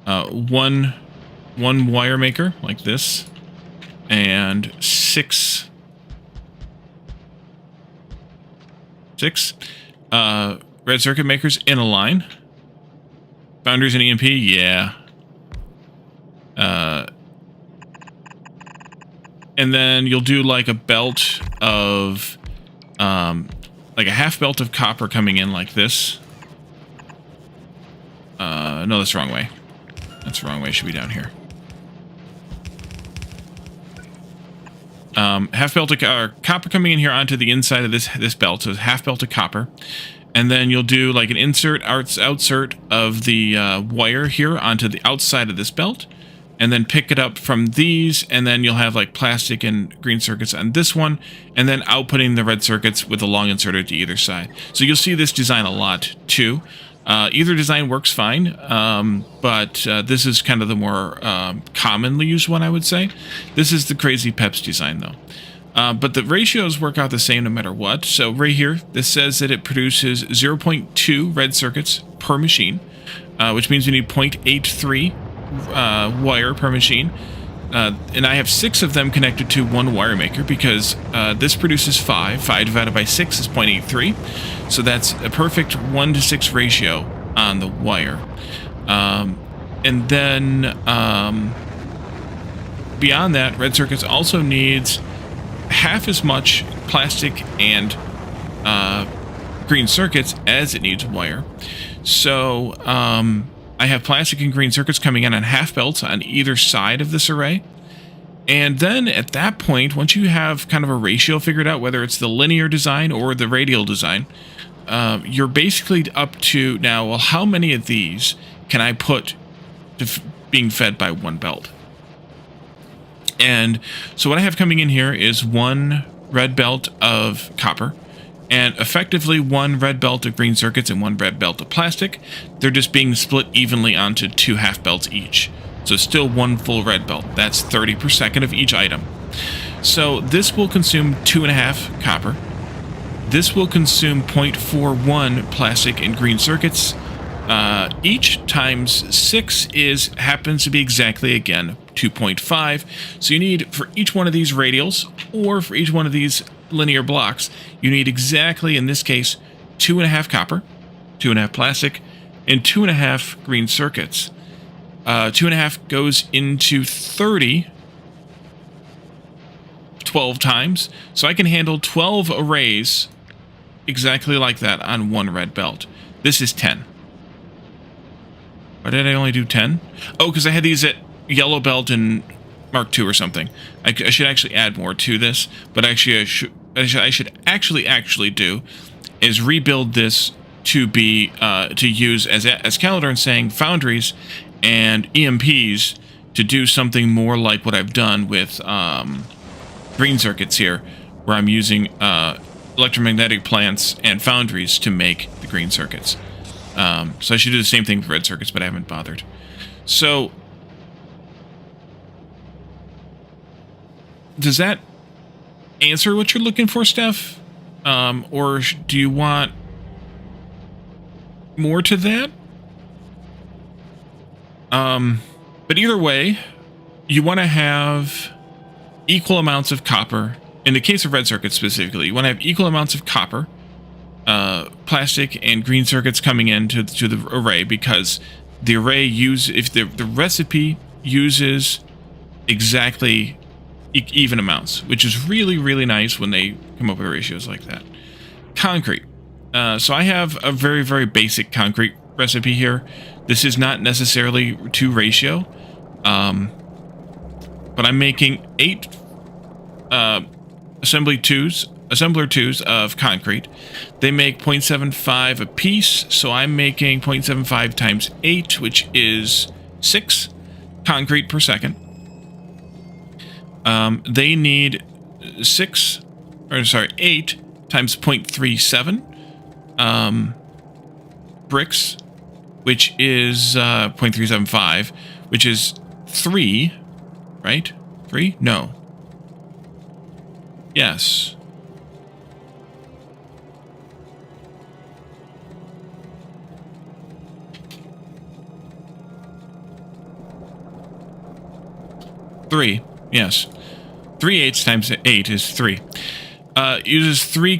one wire maker like this and six red circuit makers in a line. Foundries and EMP, yeah. And then you'll do like a belt of, like a half belt of copper coming in like this. No, that's the wrong way. That's the wrong way. It should be down here. half belt of copper coming in here onto the inside of this belt, so half belt of copper. And then you'll do like an outsert of the wire here onto the outside of this belt. And then pick it up from these, and then you'll have like plastic and green circuits on this one, and then outputting the red circuits with a long inserter to either side. So you'll see this design a lot too. Either design works fine, but this is kind of the more commonly used one, I would say. This is the Crazy Peps design though. But the ratios work out the same no matter what. So right here, this says that it produces 0.2 red circuits per machine, which means you need 0.83 wire per machine, and I have 6 of them connected to one wire maker because this produces 5 divided by 6 is 0.83, so that's a perfect 1:6 ratio on the wire. And then beyond that, red circuits also needs half as much plastic and green circuits as it needs wire. So I have plastic and green circuits coming in on half belts on either side of this array. And then at that point, once you have kind of a ratio figured out, whether it's the linear design or the radial design, you're basically up to now, well, how many of these can I put to being fed by one belt? And so what I have coming in here is one red belt of copper, and effectively one red belt of green circuits and one red belt of plastic. They're just being split evenly onto 2 half belts each. So still one full red belt. That's 30 per second of each item. So this will consume 2.5 copper. This will consume 0.41 plastic and green circuits. Each times 6 happens to be exactly, again, 2.5. So you need, for each one of these radials, or for each one of these linear blocks, you need exactly, in this case, 2.5 copper, 2.5 plastic, and 2.5 green circuits. 2.5 goes into 30 12 times, so I can handle 12 arrays exactly like that on one red belt. This is 10. Why did I only do 10? Oh, because I had these at yellow belt and Mark II or something. I should actually add more to this, but actually I should actually do is rebuild this to be to use as Calidorn's saying, foundries and EMPs to do something more like what I've done with green circuits here, where I'm using electromagnetic plants and foundries to make the green circuits. So I should do the same thing with red circuits, but I haven't bothered. So does that answer what you're looking for, Steph? Or do you want more to that? But either way, you want to have equal amounts of copper. In the case of red circuits specifically, you want to have equal amounts of copper, plastic, and green circuits coming into the array, because the array if the recipe uses exactly even amounts, which is really, really nice when they come up with ratios like that. Concrete. So I have a very, very basic concrete recipe here. This is not necessarily to ratio, but I'm making 8 assembler twos of concrete. They make 0.75 a piece, so I'm making 0.75 times 8, which is 6 concrete per second. They need 8 times 0.37 bricks, which is 0.375, which is 3, right? 3? No. Yes. Three. Yes. 3/8 times 8 is 3. Uses 3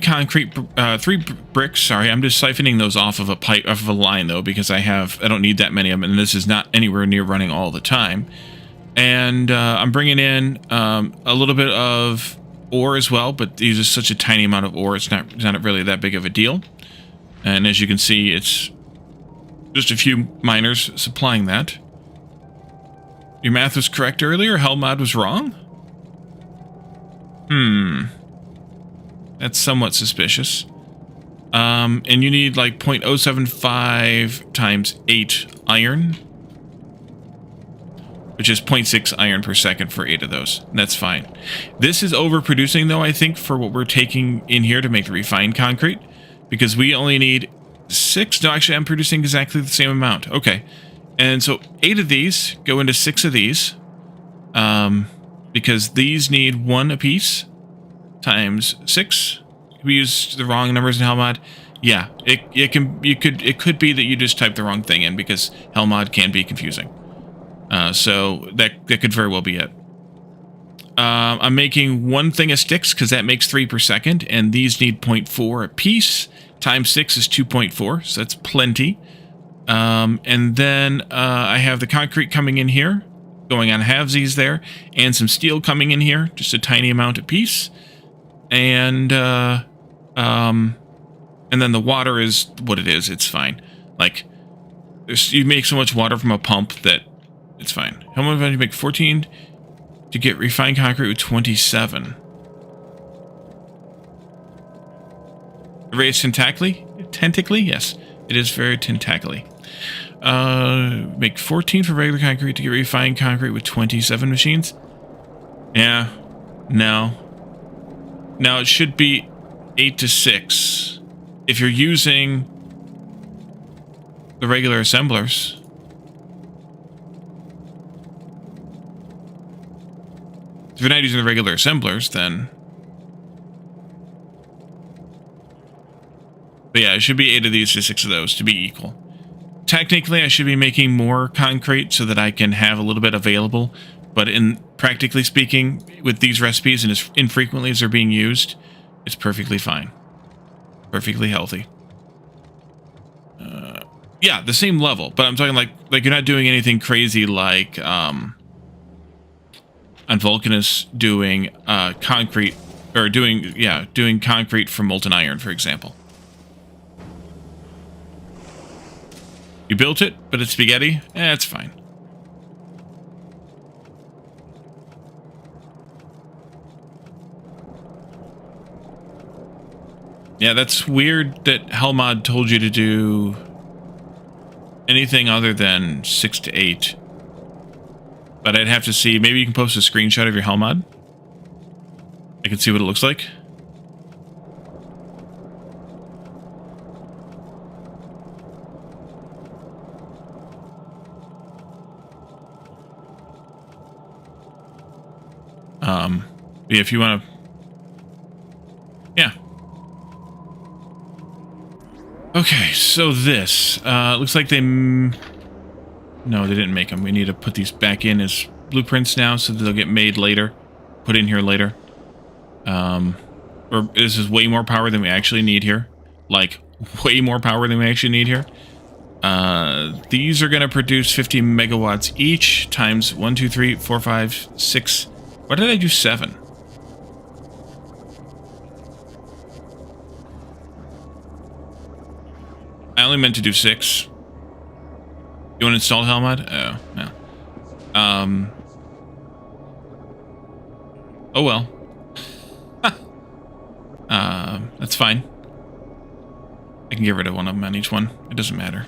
bricks. Sorry, I'm just siphoning those off of a line though, because I don't need that many of them, and this is not anywhere near running all the time. And I'm bringing in a little bit of ore as well, but it uses such a tiny amount of ore, it's not really that big of a deal. And as you can see, it's just a few miners supplying that. Your math was correct earlier. Hellmod was wrong. That's somewhat suspicious. And you need like 0.075 times 8 iron, which is 0.6 iron per second for 8 of those. That's fine. This is overproducing, though, I think, for what we're taking in here to make the refined concrete, because we only need 6. No, actually, I'm producing exactly the same amount. Okay. And so 8 of these go into 6 of these, because these need 1 apiece times 6. We used the wrong numbers in Hellmod. Yeah, it could be that you just typed the wrong thing in, because Hellmod can be confusing. So that could very well be it. I'm making 1 thing of sticks because that makes 3 per second, and these need 0.4 apiece. Times 6 is 2.4, so that's plenty. And then I have the concrete coming in here, going on halvesies there, and some steel coming in here, just a tiny amount apiece. And then the water is what it is. It's fine. Like, you make so much water from a pump that it's fine. How much do you make? 14 to get refined concrete with 27. Very tentacly? Yes. It is very tentacly. Make 14 for regular concrete to get refined concrete with 27 machines. Yeah. No. Now it should be 8 to 6. If you're using the regular assemblers. If you're not using the regular assemblers, then... But yeah, it should be 8 of these to 6 of those to be equal. Technically, I should be making more concrete so that I can have a little bit available. But practically speaking, with these recipes and as infrequently as they're being used, it's perfectly fine. Perfectly healthy. Yeah, the same level. But I'm talking like you're not doing anything crazy like on Vulcanus doing concrete, or doing concrete from molten iron, for example. You built it, but it's spaghetti? It's fine. Yeah, that's weird that Hellmod told you to do anything other than 6 to 8. But I'd have to see. Maybe you can post a screenshot of your Hellmod. I can see what it looks like. Yeah, if you want to... Yeah. Okay, so this. Looks like they... No, they didn't make them. We need to put these back in as blueprints now so that they'll get made later. Put in here later. Or this is way more power than we actually need here. Like, way more power than we actually need here. These are going to produce 50 megawatts each times 1, 2, 3, 4, 5, 6. Why did I do 7? I only meant to do 6. You want to install Hellmod? Oh, no. Oh well. That's fine. I can get rid of one of them on each one. It doesn't matter.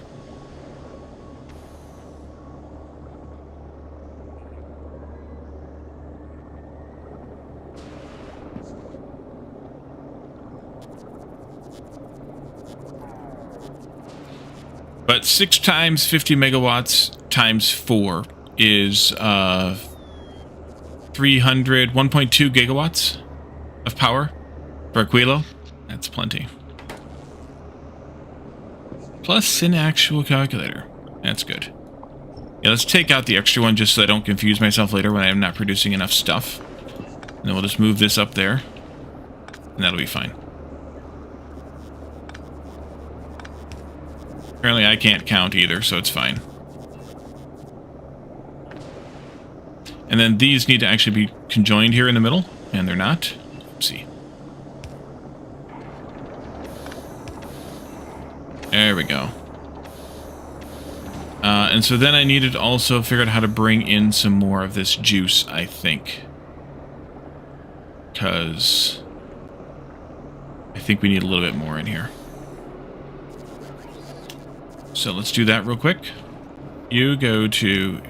But 6 times 50 megawatts times 4 is 1.2 gigawatts of power for Aquilo. That's plenty. Plus an actual calculator. That's good. Yeah, let's take out the extra one just so I don't confuse myself later when I'm not producing enough stuff. And then we'll just move this up there. And that'll be fine. Apparently I can't count either, so it's fine. And then these need to actually be conjoined here in the middle, and they're not. Oopsie. There we go. And so then I needed to also figure out how to bring in some more of this juice, I think. because I think we need a little bit more in here. So let's do that real quick. You go to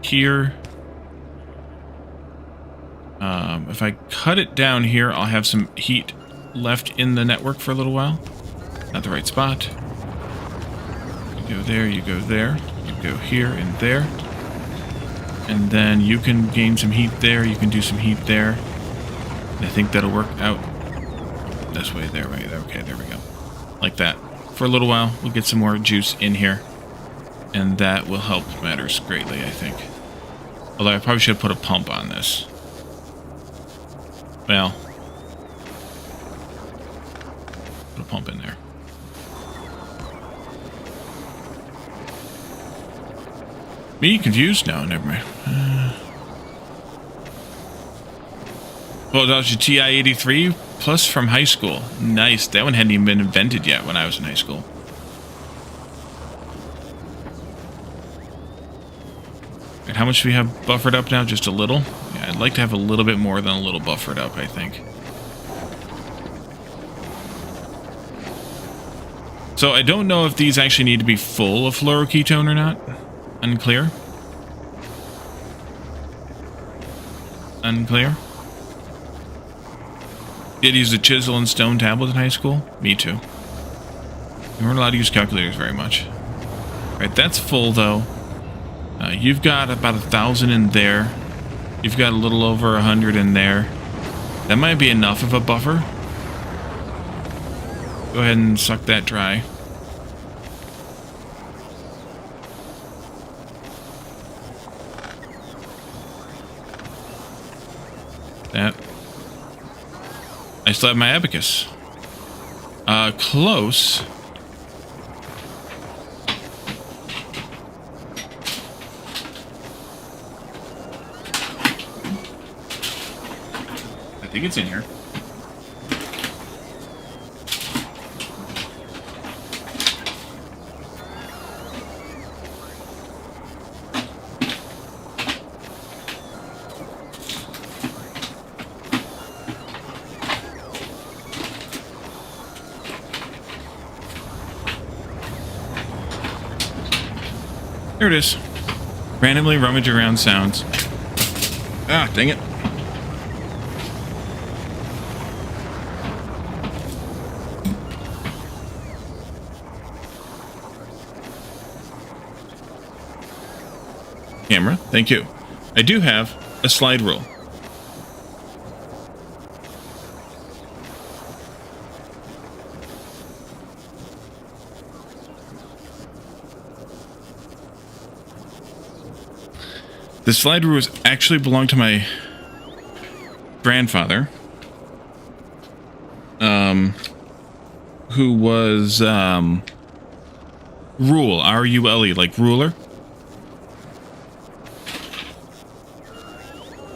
here. If I cut it down here, I'll have some heat left in the network for a little while. Not the right spot. You go there, you go there, you go here and there. And then you can gain some heat there, you can do some heat there. And I think that'll work out this way, there, way, there. Okay, there we go. Like that. For a little while, we'll get some more juice in here. And that will help matters greatly, I think. Although I probably should put a pump on this. Well, put a pump in there. Me confused? No, never mind. Well, that was your TI-83 Plus from high school. Nice. That one hadn't even been invented yet when I was in high school. And how much do we have buffered up now? Just a little? Yeah, I'd like to have a little bit more than a little buffered up, I think. So I don't know if these actually need to be full of fluoroketone or not. Unclear. Unclear. Did use a chisel and stone tablet in high school? Me too. We weren't allowed to use calculators very much. Right, that's full though. You've got about 1,000 in there. You've got a little over 100 in there. That might be enough of a buffer. Go ahead and suck that dry. That. I still have my abacus. Close. I think it's in here. Here it is. Randomly rummage around sounds. Ah, dang it. Camera, thank you. I do have a slide rule. The slide rule actually belonged to my grandfather, who was rule, R-U-L-E, like ruler.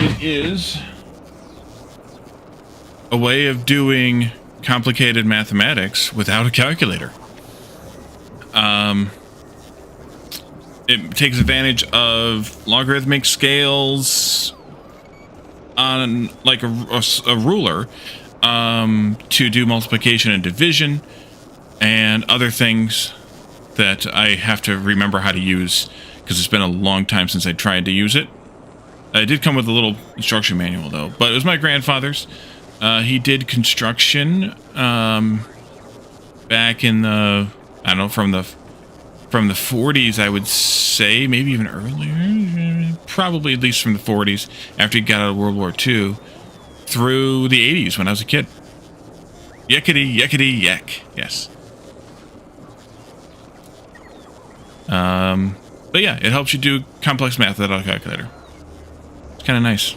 It is a way of doing complicated mathematics without a calculator. It takes advantage of logarithmic scales on like a ruler to do multiplication and division and other things that I have to remember how to use because it's been a long time since I tried to use it. It did come with a little instruction manual though, but it was my grandfather's. He did construction back in the, I don't know, from the 40s, I would say, maybe even earlier, probably at least from the 40s, after he got out of World War II, through the 80s when I was a kid. Yakety, yakety, yak. Yes. But yeah, it helps you do complex math without a calculator. It's kind of nice.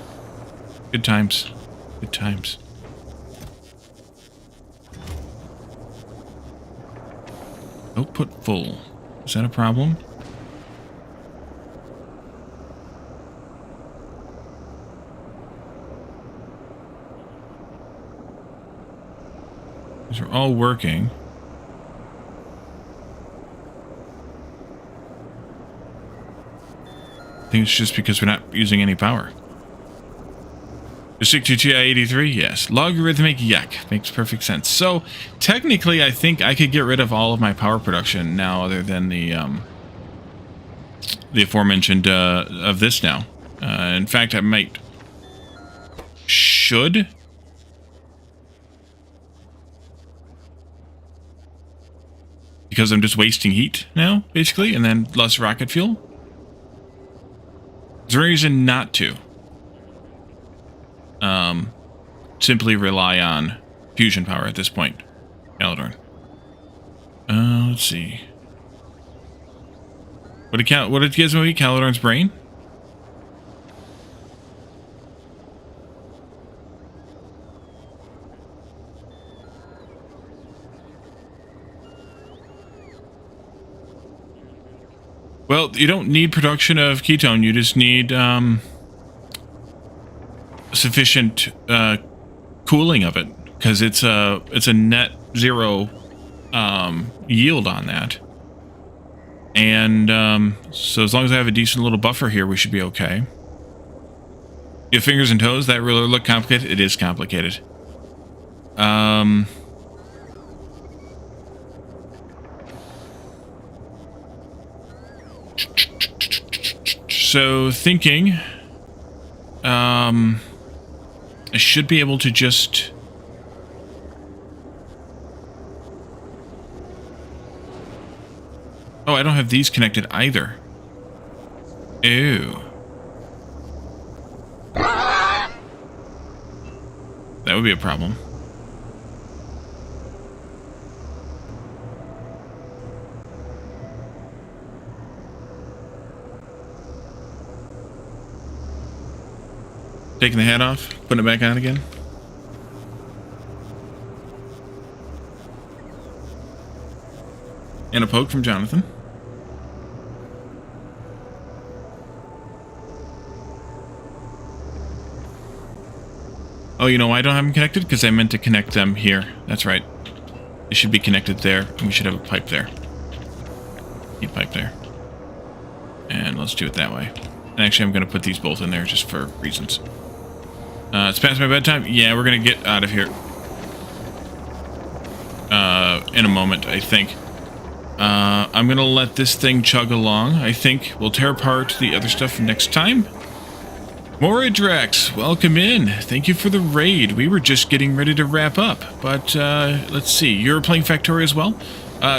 Good times. Good times. Output full. Is that a problem? These are all working. I think it's just because we're not using any power. Stick to TI-83, yes. Logarithmic, yuck. Makes perfect sense. So, technically, I think I could get rid of all of my power production now, other than the aforementioned of this now. In fact, I might... should... because I'm just wasting heat now, basically, and then less rocket fuel. Is there a reason not to? Simply rely on fusion power at this point. Calidorn. Let's see. What did Gizmo eat? Calidorn's brain? Well, you don't need production of ketone. You just need sufficient cooling of it, because it's a net zero yield on that. And so as long as I have a decent little buffer here, we should be okay. You have fingers and toes. That really look complicated. It is complicated. So thinking, I should be able to just... Oh, I don't have these connected either. Ew. That would be a problem. Taking the hat off, putting it back on again. And a poke from Jonathan. Oh, you know why I don't have them connected? Because I meant to connect them here. That's right. They should be connected there, and we should have a pipe there. Heat pipe there. And let's do it that way. And actually, I'm going to put these both in there just for reasons. It's past my bedtime. Yeah, we're going to get out of here. In a moment, I think. I'm going to let this thing chug along. I think we'll tear apart the other stuff next time. Moridrex, welcome in. Thank you for the raid. We were just getting ready to wrap up. But, let's see. You're playing Factorio as well?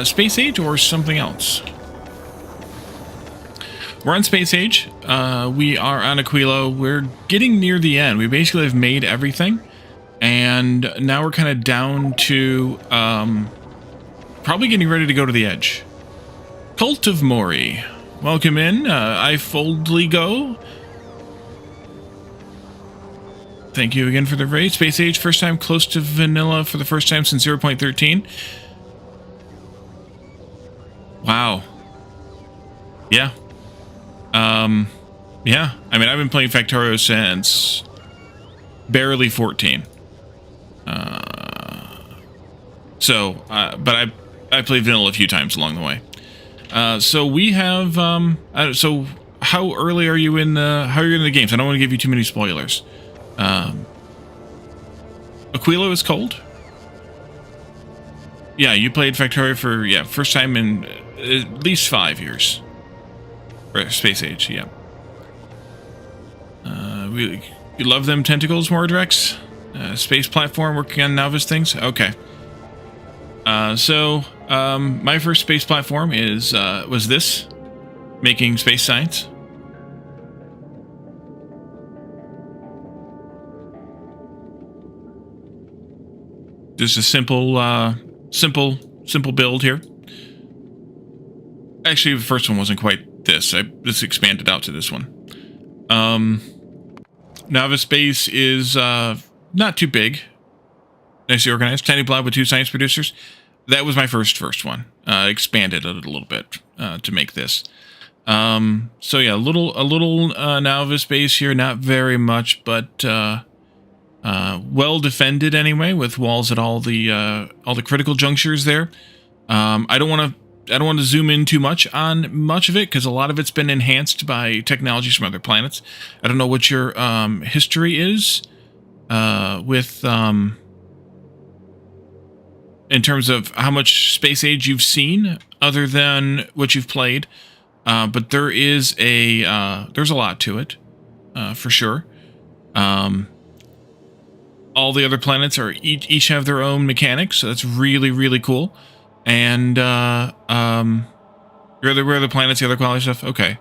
Space Age or something else? We're on Space Age. We are on Aquilo. We're getting near the end. We basically have made everything. And now we're kind of down to probably getting ready to go to the edge. Cult of Mori. Welcome in. I Foldly Go. Thank you again for the raid. Space Age, first time close to vanilla for the first time since 0.13. Wow. Yeah. Yeah, I mean, I've been playing Factorio since barely 14. But I played vanilla a few times along the way. So we have, so how early are you in the games? I don't want to give you too many spoilers. Aquilo is cold? Yeah, you played Factorio for, first time in at least 5 years. Or Space Age, yeah. You love them tentacles, Mordrex? Space platform working on novice things? Okay. So my first space platform was this, making space science. Just a simple build here. Actually, the first one wasn't quite this. I just expanded out to this one. Novice Space is not too big. Nicely organized. Tiny blob with 2 science producers. That was my first one. Expanded it a little bit to make this. So yeah, a little Novice Space here. Not very much, but well defended anyway, with walls at all the critical junctures there. I don't want to zoom in too much on much of it, because a lot of it's been enhanced by technologies from other planets. I don't know what your history is with in terms of how much space age you've seen, other than what you've played. But there is there's a lot to it, for sure. All the other planets are each have their own mechanics, so that's really, really cool. And where are the planets, the other quality stuff? Okay.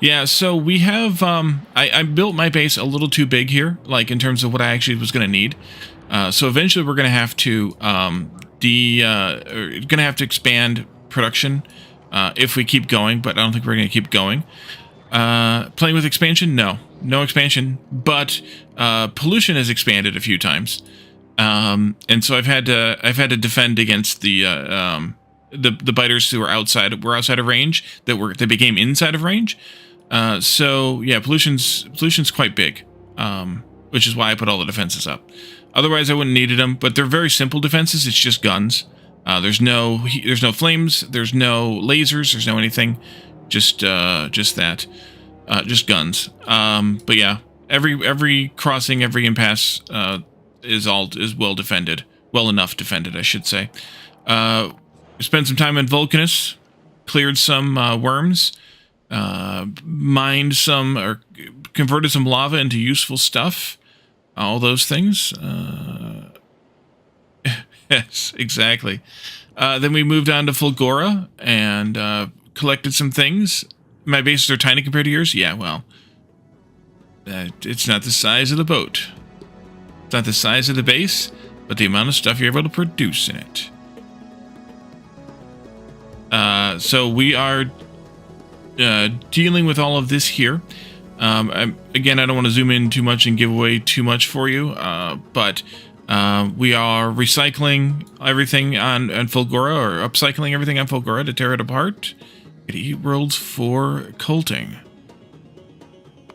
Yeah, so we have I built my base a little too big here, like in terms of what I actually was gonna need. So eventually we're gonna have to expand production if we keep going, but I don't think we're gonna keep going. Playing with expansion? No expansion, but pollution has expanded a few times, and so I've had to defend against the biters who were outside of range that became inside of range. So yeah, pollution's quite big, which is why I put all the defenses up. Otherwise, I wouldn't needed them, but they're very simple defenses. It's just guns. There's no flames. There's no lasers. There's no anything. Just that. Just guns. But yeah, every crossing, every impasse is well defended. Well enough defended, I should say. Spent some time in Vulcanus, cleared some worms, mined some, or converted some lava into useful stuff. All those things. Yes, exactly. Then we moved on to Fulgora and collected some things. My bases are tiny compared to yours? Yeah, well, it's not the size of the boat. It's not the size of the base, but the amount of stuff you're able to produce in it. So we are dealing with all of this here. Again, I don't want to zoom in too much and give away too much for you, but we are recycling everything on Fulgora, or upcycling everything on Fulgora to tear it apart. Get worlds for colting.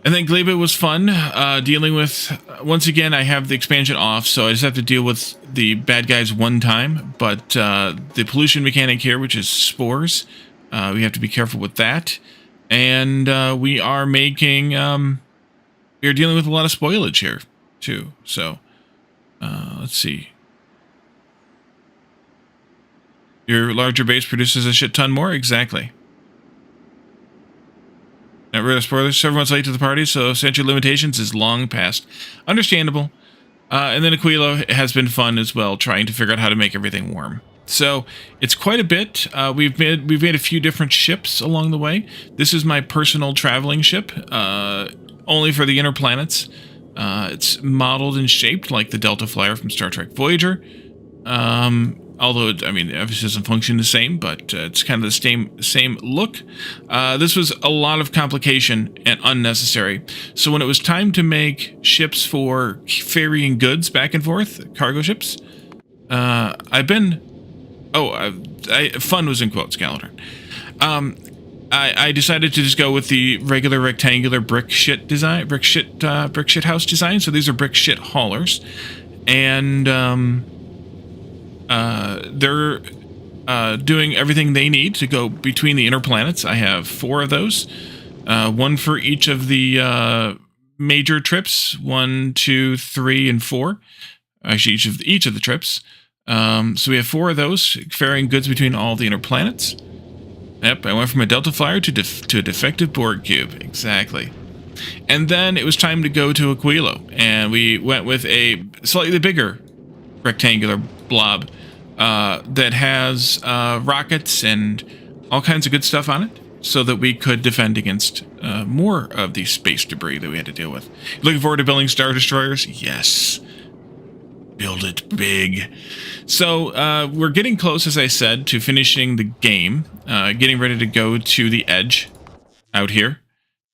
And then Gleba was fun, dealing with, once again, I have the expansion off, so I just have to deal with the bad guys one time, but the pollution mechanic here, which is spores, we have to be careful with that. And we are making, we are dealing with a lot of spoilage here, too, so let's see. Your larger base produces a shit ton more? Exactly. Not rid of spoilers. Several months late to the party, so Century Limitations is long past. Understandable. And then Aquilo has been fun as well, trying to figure out how to make everything warm. So it's quite a bit. We've made a few different ships along the way. This is my personal traveling ship, only for the inner planets. It's modeled and shaped like the Delta Flyer from Star Trek Voyager. Although, I mean, it obviously doesn't function the same, but it's kind of the same look. This was a lot of complication and unnecessary. So when it was time to make ships for ferrying goods back and forth, cargo ships, fun was in quotes, Galador. I decided to just go with the regular rectangular brick shit house design. So these are brick shit haulers, and they're doing everything they need to go between the inner planets. I have 4 of those, one for each of the major trips, 1, 2, 3, and 4. Actually, each of the trips. So we have 4 of those ferrying goods between all the inner planets. Yep, I went from a Delta Flyer to a defective Borg cube. Exactly. And then it was time to go to Aquilo, and we went with a slightly bigger rectangular blob that has rockets and all kinds of good stuff on it, so that we could defend against more of the space debris that we had to deal with. Looking forward to building Star Destroyers? Yes. Build it big. So we're getting close, as I said, to finishing the game, getting ready to go to the edge out here.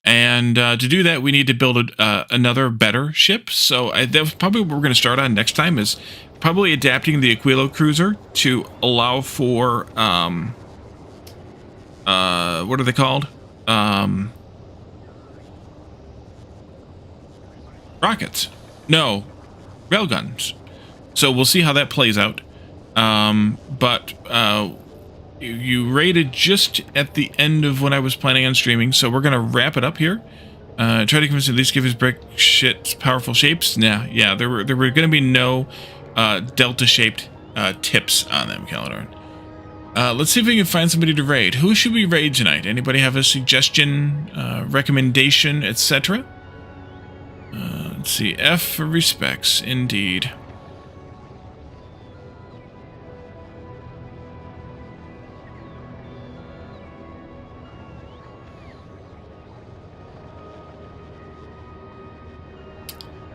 And to do that, we need to build another better ship. So that's probably what we're going to start on next time, is probably adapting the Aquilo cruiser to allow for, what are they called? Rockets. No, railguns. So we'll see how that plays out. But you rated just at the end of when I was planning on streaming, so we're going to wrap it up here. Try to convince at least give his brick shit powerful shapes. Nah, yeah, there were going to be no delta-shaped tips on them, Caladorn. Let's see if we can find somebody to raid. Who should we raid tonight? Anybody have a suggestion, recommendation, etc.? Let's see. F for respects, indeed.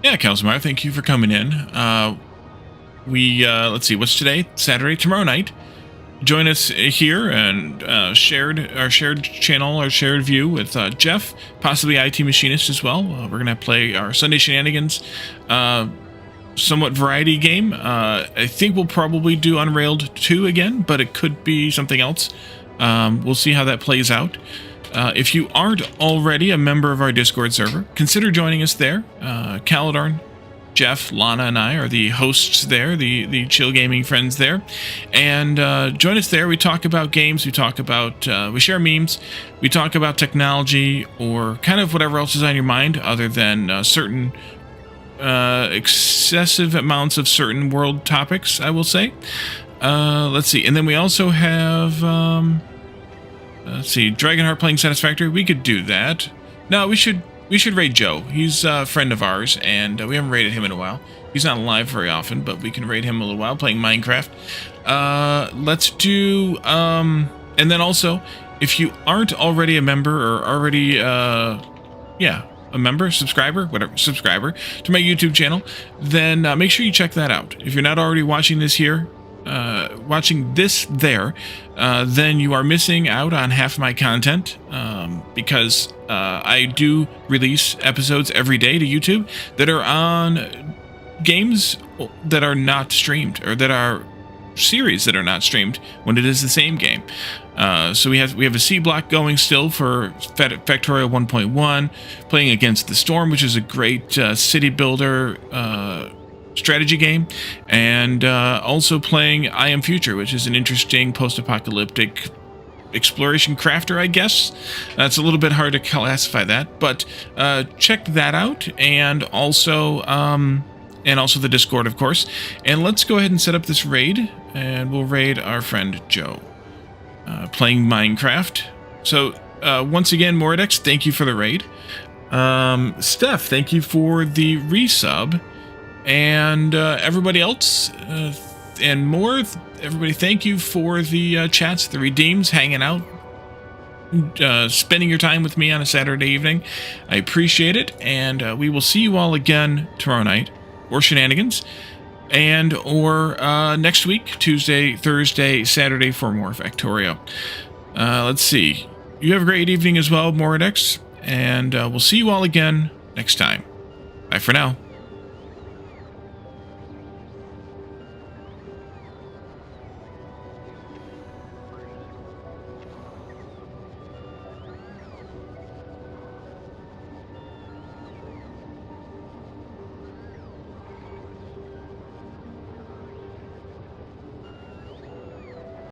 Yeah, Kalsmar, thank you for coming in. Let's see, what's today? Saturday, tomorrow night. Join us here and our shared channel, our shared view with Jeff, possibly IT Machinist as well. We're going to play our Sunday Shenanigans somewhat variety game. I think we'll probably do Unrailed 2 again, but it could be something else. We'll see how that plays out. If you aren't already a member of our Discord server, consider joining us there. Caladorn, Jeff, Lana, and I are the hosts there, the chill gaming friends there. And join us there. We talk about games. We talk about, we share memes. We talk about technology or kind of whatever else is on your mind other than certain excessive amounts of certain world topics, I will say. Let's see. And then we also have... let's see, Dragonheart playing Satisfactory. We could do that. No, we should raid Joe. He's a friend of ours, and we haven't raided him in a while. He's not live very often, but we can raid him a little while playing Minecraft. Let's do, and then also, if you aren't already a member or already, yeah, a member, subscriber to my YouTube channel, then make sure you check that out. If you're not already watching this here, then you are missing out on half my content because I do release episodes every day to YouTube that are on games that are not streamed, or that are series that are not streamed when it is the same game. So we have a C block going still for Factorio 1.1, playing Against the Storm, which is a great city builder strategy game, and also playing I Am Future, which is an interesting post-apocalyptic exploration crafter, I guess. It's a little bit hard to classify that, but check that out, and also the Discord, of course. And let's go ahead and set up this raid, and we'll raid our friend Joe, playing Minecraft. So once again, Moridex, thank you for the raid. Steph, thank you for the resub. And everybody else and more, everybody, thank you for the chats, the redeems, hanging out, spending your time with me on a Saturday evening. I appreciate it, and we will see you all again tomorrow night, or Shenanigans, and or next week, Tuesday, Thursday, Saturday for more Factorio. Let's see. You have a great evening as well, Moridex, and we'll see you all again next time. Bye for now.